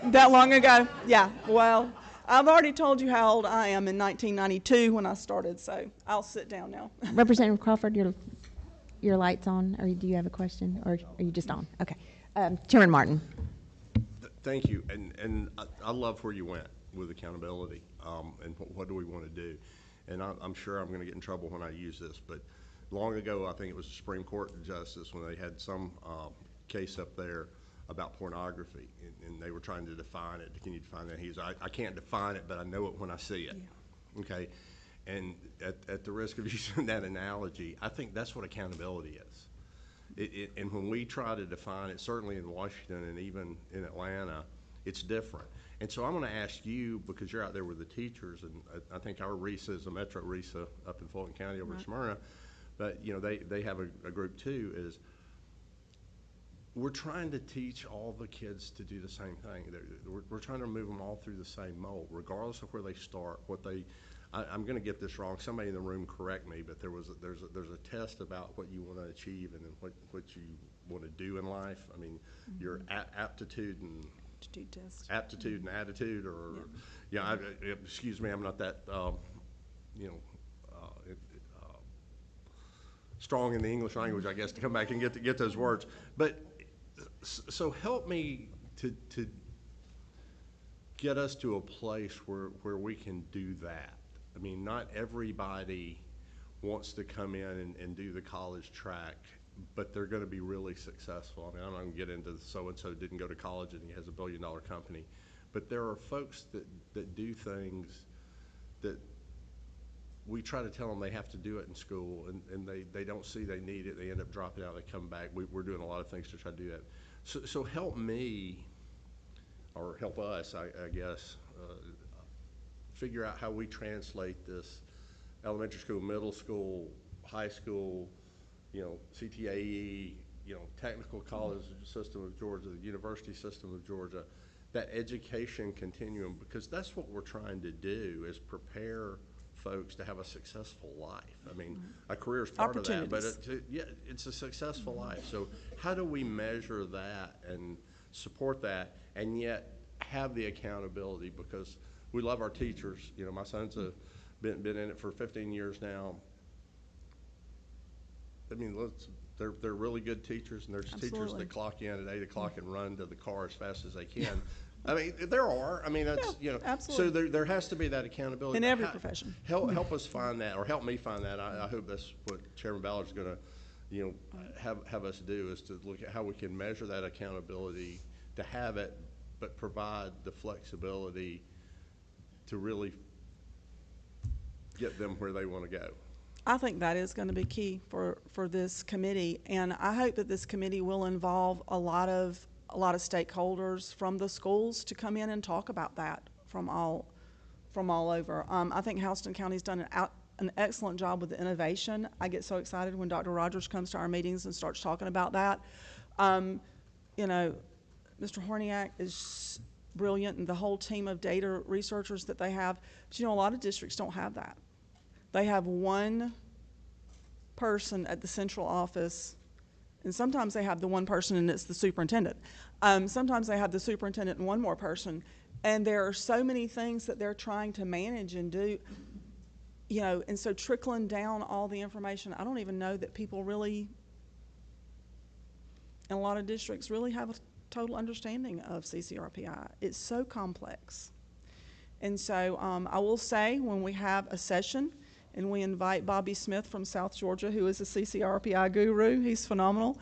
Speaker 13: That long ago? Yeah, well, I've already told you how old I am in 1992 when I started, so I'll sit down now.
Speaker 14: Representative Crawford, your light's on, or do you have a question, or are you just on? Okay. Chairman Martin.
Speaker 9: Thank you, and I love where you went with accountability, and what do we want to do. And I'm sure I'm going to get in trouble when I use this, but long ago, I think it was the Supreme Court justice when they had some case up there about pornography, and they were trying to define it. Can you define that? I can't define it, but I know it when I see it. Yeah. Okay, and at the risk of using that analogy, I think that's what accountability is. And when we try to define it, certainly in Washington and even in Atlanta, it's different. And so I'm going to ask you, because you're out there with the teachers, and I think our RISA is a Metro RISA up in Fulton County over in Smyrna, but you know they have a group too, is we're trying to teach all the kids to do the same thing. We're trying to move them all through the same mold, regardless of where they start, I'm going to get this wrong. Somebody in the room correct me, but there's a test about what you want to achieve and then what you want to do in life. I mean, your aptitude and
Speaker 13: test.
Speaker 9: Aptitude and attitude, or excuse me, I'm not that strong in the English language, I guess, to come back and get those words. But so help me to get us to a place where we can do that. I mean, not everybody wants to come in and do the college track, but they're going to be really successful. I mean, I'm not going to get into so-and-so didn't go to college and he has $1 billion company. But there are folks that do things that we try to tell them they have to do it in school, and they don't see they need it. They end up dropping out. They come back. We're doing a lot of things to try to do that. So help me, or help us, I guess, figure out how we translate this elementary school, middle school, high school, CTAE, technical college system of Georgia, the university system of Georgia, that education continuum, because that's what we're trying to do, is prepare folks to have a successful life. I mean, a career is part of that, but it's a successful life. So how do we measure that and support that, and yet have the accountability? Because we love our teachers. My son's been in it for 15 years now. I mean, they're really good teachers, and there's teachers that clock in at 8 o'clock and run to the car as fast as they can. I mean, there are. I mean, that's
Speaker 13: absolutely.
Speaker 9: So there has to be that accountability
Speaker 13: in every profession.
Speaker 9: Help us find that, or help me find that. I hope that's what Chairman Ballard's going to, have us do, is to look at how we can measure that accountability, to have it, but provide the flexibility to really get them where they want to go.
Speaker 13: I think that is going to be key for this committee, and I hope that this committee will involve a lot of stakeholders from the schools to come in and talk about that from all over. I think Houston County's done an excellent job with the innovation. I get so excited when Dr. Rogers comes to our meetings and starts talking about that. Mr. Horniak is brilliant, and the whole team of data researchers that they have. But a lot of districts don't have that. They have one person at the central office, and sometimes they have the one person and it's the superintendent. Sometimes they have the superintendent and one more person, and there are so many things that they're trying to manage and do, and so trickling down all the information, I don't even know that people really, in a lot of districts, really have a total understanding of CCRPI. It's so complex. And so I will say, when we have a session and we invite Bobby Smith from South Georgia, who is a CCRPI guru, he's phenomenal,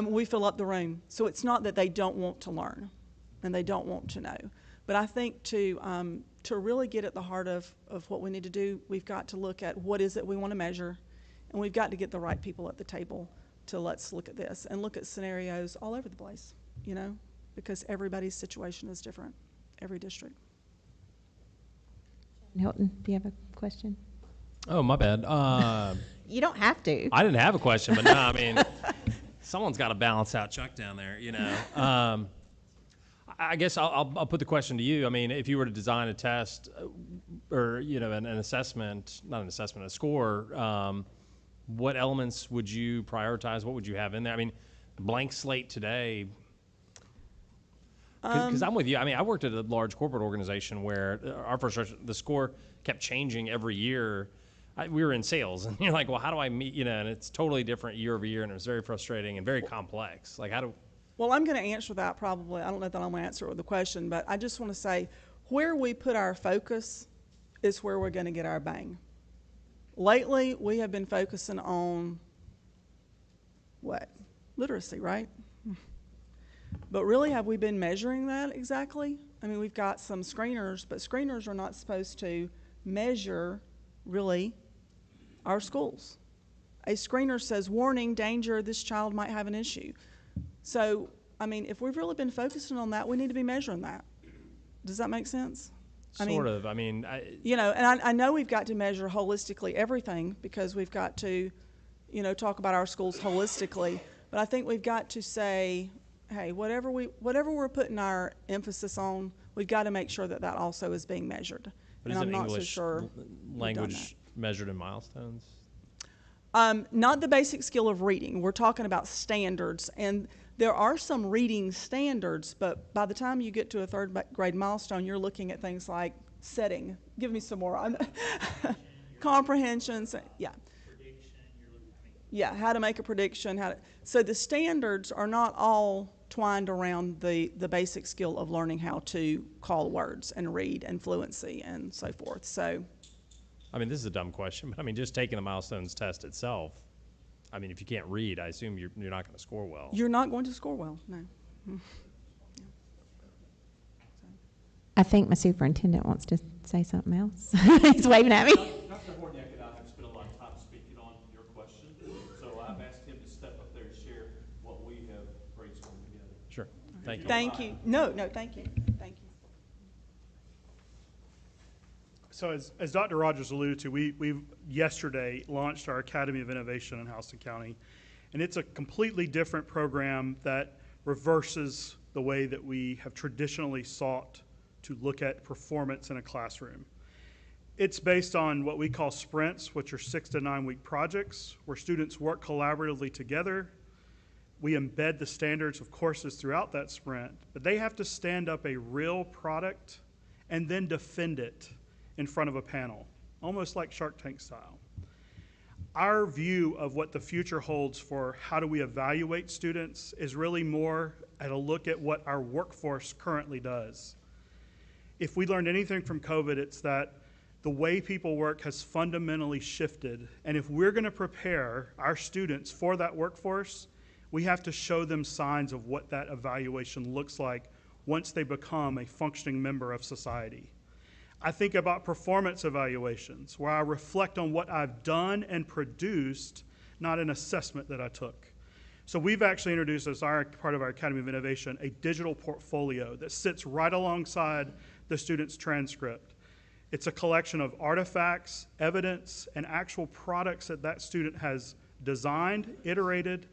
Speaker 13: we fill up the room. So it's not that they don't want to learn and they don't want to know. But I think to really get at the heart of what we need to do, we've got to look at what is it we want to measure, and we've got to get the right people at the table to let's look at this and look at scenarios all over the place, because everybody's situation is different, every district.
Speaker 14: Hilton, do you have a question?
Speaker 5: Oh, my bad.
Speaker 14: You don't have to.
Speaker 5: I didn't have a question, but no, I mean, someone's got to balance out Chuck down there, you know. I guess I'll put the question to you. I mean, if you were to design a test or, you know, an assessment, not an assessment, a score, what elements would you prioritize? What would you have in there? I mean, blank slate today, because I'm with you. I mean, I worked at a large corporate organization where the score kept changing every year. We were in sales, and you're like, well, how do I meet, you know, and it's totally different year over year, and it was very frustrating and very complex. Like, how do...
Speaker 13: Well, I'm going to answer that probably. I don't know that I'm going to answer it with a question, but I just want to say where we put our focus is where we're going to get our bang. Lately, we have been focusing on what? Literacy, right? But really, have we been measuring that exactly? I mean, we've got some screeners, but screeners are not supposed to measure, really, our schools. A screener says, warning, danger, this child might have an issue. So, I mean, if we've really been focusing on that, we need to be measuring that. Does that make sense?
Speaker 5: Sort of. I mean,
Speaker 13: you know, and I know we've got to measure holistically everything because we've got to, you know, talk about our schools holistically. But I think we've got to say, hey, whatever we're putting our emphasis on, we've got to make sure that that also is being measured.
Speaker 5: But
Speaker 13: and
Speaker 5: is
Speaker 13: I'm
Speaker 5: it
Speaker 13: not
Speaker 5: English
Speaker 13: so sure
Speaker 5: language measured in milestones?
Speaker 13: Not the basic skill of reading. We're talking about standards, and there are some reading standards, but by the time you get to a third grade milestone, you're looking at things like setting. Give me some more. Comprehensions. Yeah. Yeah, how to make a prediction. So the standards are not all twined around the basic skill of learning how to call words and read and fluency and so forth. So,
Speaker 5: I mean, this is a dumb question, but I mean, just taking the milestones test itself, I mean, if you can't read, I assume you're not going to score well.
Speaker 13: You're not going to score well, no.
Speaker 14: I think my superintendent wants to say something else. He's waving at me.
Speaker 10: Dr. Horniak and I have spent a lot of time speaking on your question, so I've asked him to step up there and share what we have brainstormed together.
Speaker 5: Sure. Thank you.
Speaker 13: Thank you. No, thank you. Thank you.
Speaker 11: So as Dr. Rogers alluded to, we yesterday launched our Academy of Innovation in Houston County, and it's a completely different program that reverses the way that we have traditionally sought to look at performance in a classroom. It's based on what we call sprints, which are 6 to 9 week projects where students work collaboratively together. We embed the standards of courses throughout that sprint, but they have to stand up a real product and then defend it in front of a panel, almost like Shark Tank style. Our view of what the future holds for how do we evaluate students is really more at a look at what our workforce currently does. If we learned anything from COVID, it's that the way people work has fundamentally shifted, and if we're going to prepare our students for that workforce, we have to show them signs of what that evaluation looks like once they become a functioning member of society. I think about performance evaluations, where I reflect on what I've done and produced, not an assessment that I took. So we've actually introduced, as part of our Academy of Innovation, a digital portfolio that sits right alongside the student's transcript. It's a collection of artifacts, evidence, and actual products that student has designed, iterated,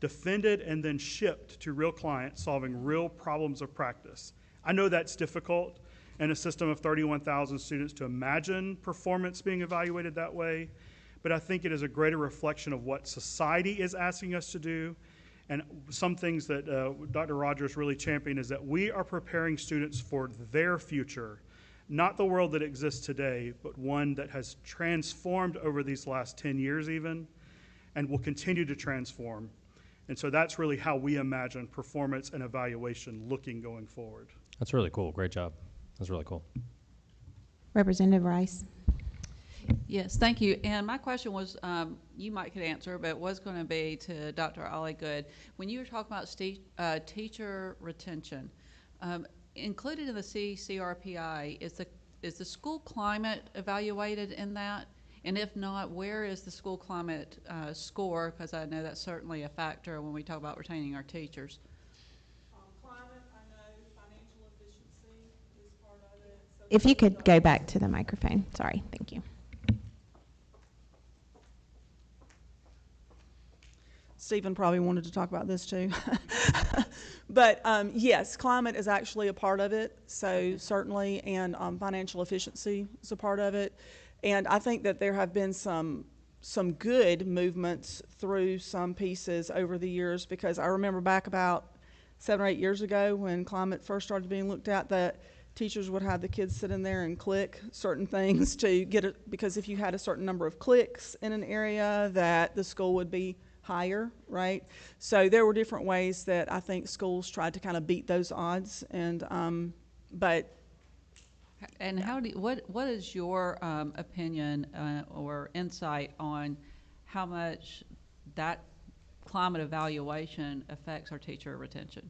Speaker 11: defended, and then shipped to real clients solving real problems of practice. I know that's difficult in a system of 31,000 students to imagine performance being evaluated that way, but I think it is a greater reflection of what society is asking us to do. And some things that Dr. Rogers really championed is that we are preparing students for their future, not the world that exists today, but one that has transformed over these last 10 years even, and will continue to transform. And so that's really how we imagine performance and evaluation looking going forward.
Speaker 5: That's really cool. Great job. That's really cool.
Speaker 14: Representative Rice.
Speaker 6: Yes, thank you. And my question was, you might could answer, but was going to be to Dr. Alligood. When you were talking about teacher retention, included in the CCRPI, is the school climate evaluated in that? And if not, where is the school climate score? Because I know that's certainly a factor when we talk about retaining our teachers.
Speaker 13: Climate, I know financial efficiency is part of it. So
Speaker 1: if you could go back to the microphone. Sorry, thank you.
Speaker 13: Stephen probably wanted to talk about this too. But yes, climate is actually a part of it, so certainly, and financial efficiency is a part of it. And I think that there have been some good movements through some pieces over the years, because I remember back about 7 or 8 years ago when climate first started being looked at, that teachers would have the kids sit in there and click certain things to get it, because if you had a certain number of clicks in an area, that the school would be higher, right? So there were different ways that I think schools tried to kind of beat those odds, and but.
Speaker 6: And how do you, what is your opinion or insight on how much that climate evaluation affects our teacher retention?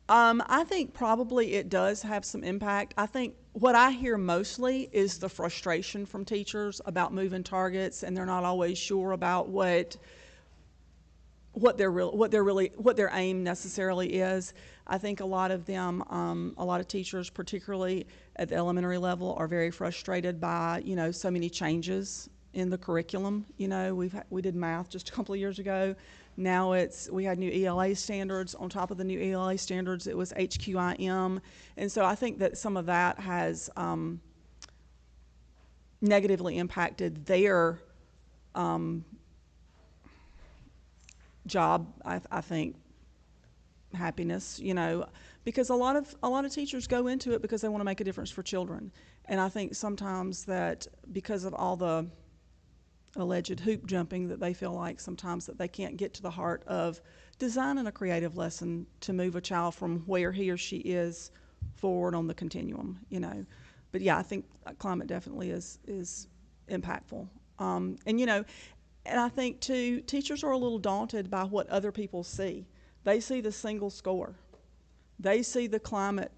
Speaker 13: I think probably it does have some impact. I think what I hear mostly is the frustration from teachers about moving targets, and they're not always sure about what their aim necessarily is. I think a lot of them, a lot of teachers, particularly at the elementary level, are very frustrated by, you know, so many changes in the curriculum. You know, we did math just a couple of years ago. Now we had new ELA standards. On top of the new ELA standards, it was HQIM. And so I think that some of that has negatively impacted their job, I think, happiness, you know, because a lot of teachers go into it because they want to make a difference for children. And I think sometimes that because of all the alleged hoop jumping, that they feel like sometimes that they can't get to the heart of designing a creative lesson to move a child from where he or she is forward on the continuum, you know. But yeah, I think climate definitely is impactful. And you know, and I think too, teachers are a little daunted by what other people see. They see the single score. They see the climate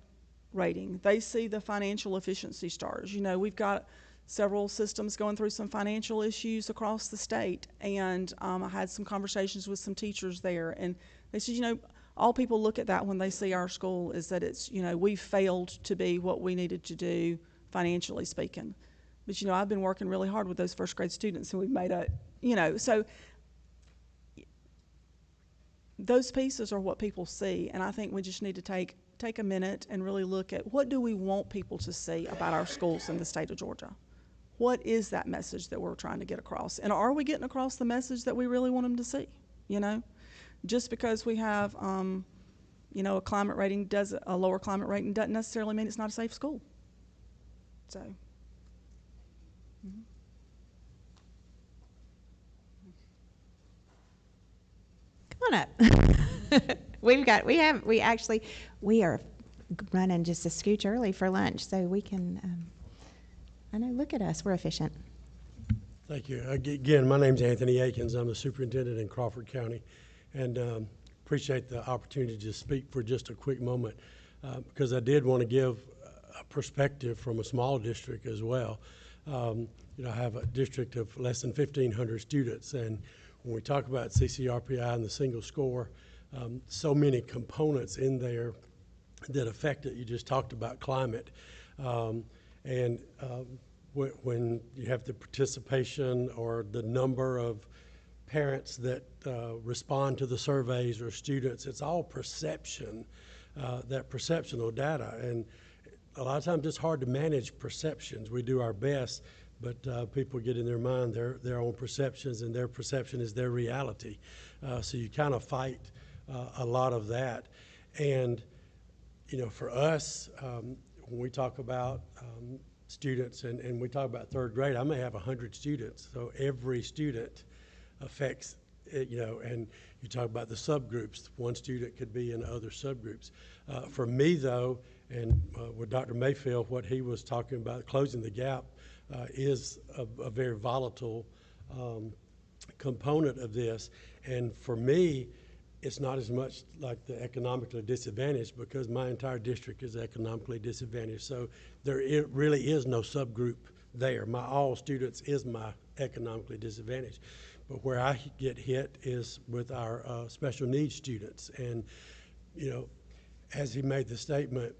Speaker 13: rating. They see the financial efficiency stars. You know, we've got several systems going through some financial issues across the state, and I had some conversations with some teachers there, and they said, you know, all people look at that when they see our school is that it's, you know, we've failed to be what we needed to do financially speaking. But, you know, I've been working really hard with those first grade students, and we've made a, you know, so those pieces are what people see, and I think we just need to take a minute and really look at what do we want people to see about our schools in the state of Georgia. What is that message that we're trying to get across? And are we getting across the message that we really want them to see? You know, just because we have, you know, a lower climate rating doesn't necessarily mean it's not a safe school. So. Mm-hmm.
Speaker 1: Come on up. we are running just a scooch early for lunch, so we can, I know, look at us, we're efficient.
Speaker 15: Thank you. Again, my name's Anthony Akins. I'm the superintendent in Crawford County, and appreciate the opportunity to speak for just a quick moment, because I did want to give a perspective from a small district as well. You know, I have a district of less than 1,500 students, and when we talk about CCRPI and the single score, so many components in there that affect it. You just talked about climate, and when you have the participation or the number of parents that respond to the surveys or students, it's all perception, that perceptional data. And a lot of times it's hard to manage perceptions. We do our best, but people get in their mind their own perceptions, and their perception is their reality. So you kind of fight a lot of that. And, you know, for us, when we talk about students, and we talk about third grade, I may have 100 students, so every student affects it, you know, and you talk about the subgroups. One student could be in other subgroups. For me, though, and with Dr. Mayfield, what he was talking about, closing the gap, is a very volatile component of this. And for me, it's not as much like the economically disadvantaged, because my entire district is economically disadvantaged. So there really is no subgroup there. All students is my economically disadvantaged. But where I get hit is with our special needs students. And, you know, as he made the statement,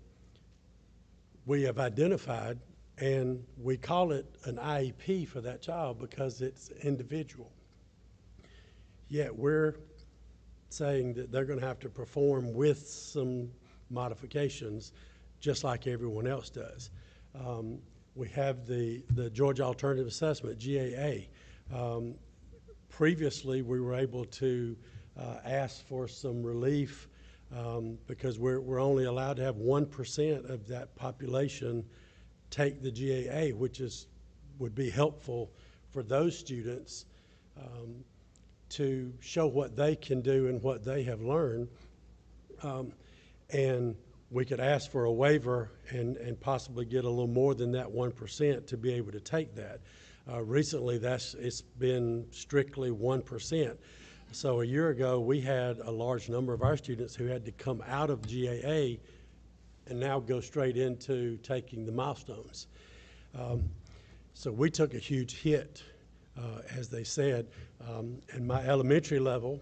Speaker 15: we have identified, and we call it an IEP for that child because it's individual. Yet we're saying that they're going to have to perform with some modifications just like everyone else does. We have the Georgia Alternative Assessment, GAA. Previously, we were able to ask for some relief because we're only allowed to have 1% of that population take the GAA, which would be helpful for those students to show what they can do and what they have learned. And we could ask for a waiver and possibly get a little more than that 1% to be able to take that. Recently, it's been strictly 1%. So a year ago, we had a large number of our students who had to come out of GAA and now go straight into taking the milestones. So we took a huge hit, as they said, and my elementary level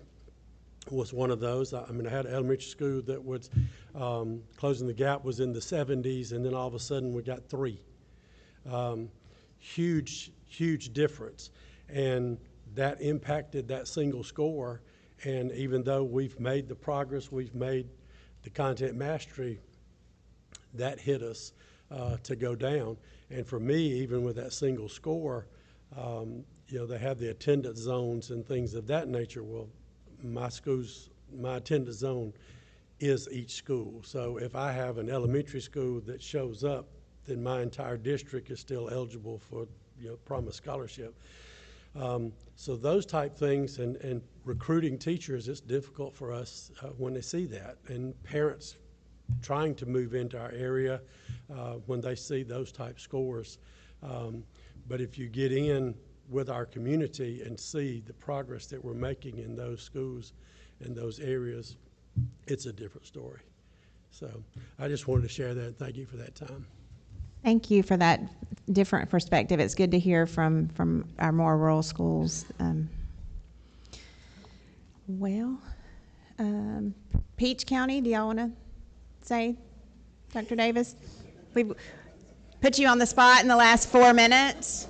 Speaker 15: was one of those. I mean, I had an elementary school that was closing the gap was in the 70s, and then all of a sudden we got 3. Huge difference, and that impacted that single score. And even though we've made the progress, we've made the content mastery, that hit us to go down. And for me, even with that single score, you know, they have the attendance zones and things of that nature. Well, my attendance zone is each school. So if I have an elementary school that shows up, then my entire district is still eligible for, you know, promised scholarship. So those type things, and recruiting teachers, it's difficult for us when they see that, and parents trying to move into our area when they see those type scores. But if you get in with our community and see the progress that we're making in those schools and those areas, it's a different story. So I just wanted to share that. Thank you for that time.
Speaker 1: Thank you for that different perspective. It's good to hear from our more rural schools. Peach County, do y'all want to say, Dr. Davis? We've put you on the spot in the last 4 minutes.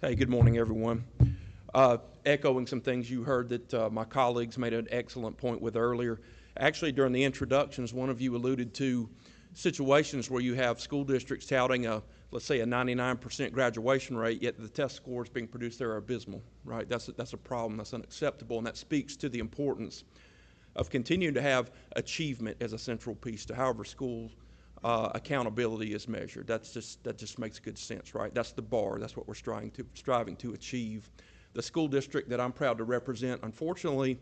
Speaker 16: Hey, good morning, everyone. Echoing some things you heard that my colleagues made an excellent point with earlier. Actually, during the introductions, one of you alluded to situations where you have school districts touting let's say a 99% graduation rate, yet the test scores being produced there are abysmal, right? That's a problem. That's unacceptable, and that speaks to the importance of continuing to have achievement as a central piece to however school accountability is measured. That just makes good sense, right? That's the bar. That's what we're striving to achieve. The school district that I'm proud to represent, unfortunately,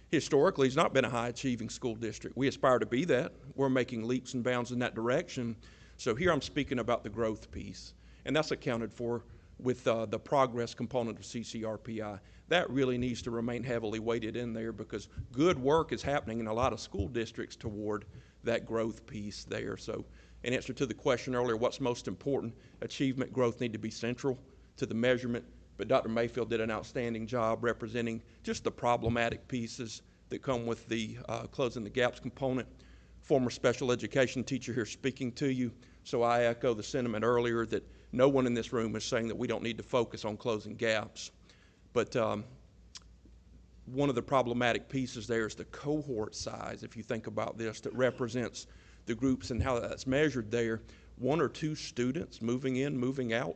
Speaker 16: historically has not been a high-achieving school district. We aspire to be that. We're making leaps and bounds in that direction. So here I'm speaking about the growth piece, and that's accounted for with the progress component of CCRPI. That really needs to remain heavily weighted in there because good work is happening in a lot of school districts toward that growth piece there. So in answer to the question earlier, what's most important? Achievement, growth need to be central to the measurement. But Dr. Mayfield did an outstanding job representing just the problematic pieces that come with the closing the gaps component. Former special education teacher here speaking to you, so I echo the sentiment earlier that no one in this room is saying that we don't need to focus on closing gaps. But one of the problematic pieces there is the cohort size, if you think about this, that represents the groups and how that's measured there. 1 or 2 students moving in, moving out,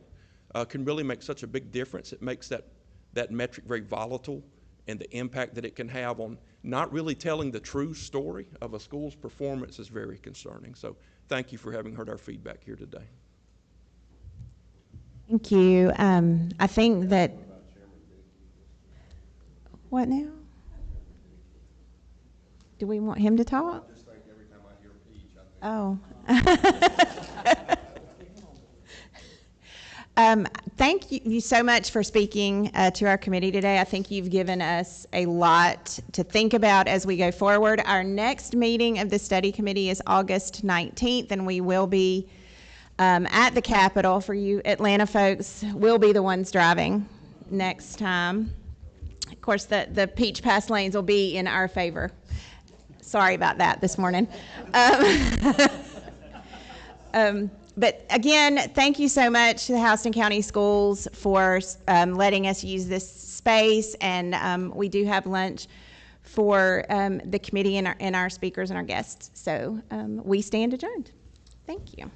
Speaker 16: can really make such a big difference. It makes that metric very volatile, and the impact that it can have on not really telling the true story of a school's performance is very concerning. So thank you for having heard our feedback here today.
Speaker 1: Thank you. I think that, what now? Do we want him to talk?
Speaker 9: I just think every time I hear Peach, I think.
Speaker 1: Oh. Thank you so much for speaking to our committee today. I think you've given us a lot to think about as we go forward. Our next meeting of the study committee is August 19th, and we will be at the Capitol. For you Atlanta folks, we'll be the ones driving next time. Of course, the Peach Pass lanes will be in our favor. Sorry about that this morning. But again, thank you so much to the Houston County Schools for letting us use this space, and we do have lunch for the committee and our speakers and our guests. So we stand adjourned. Thank you.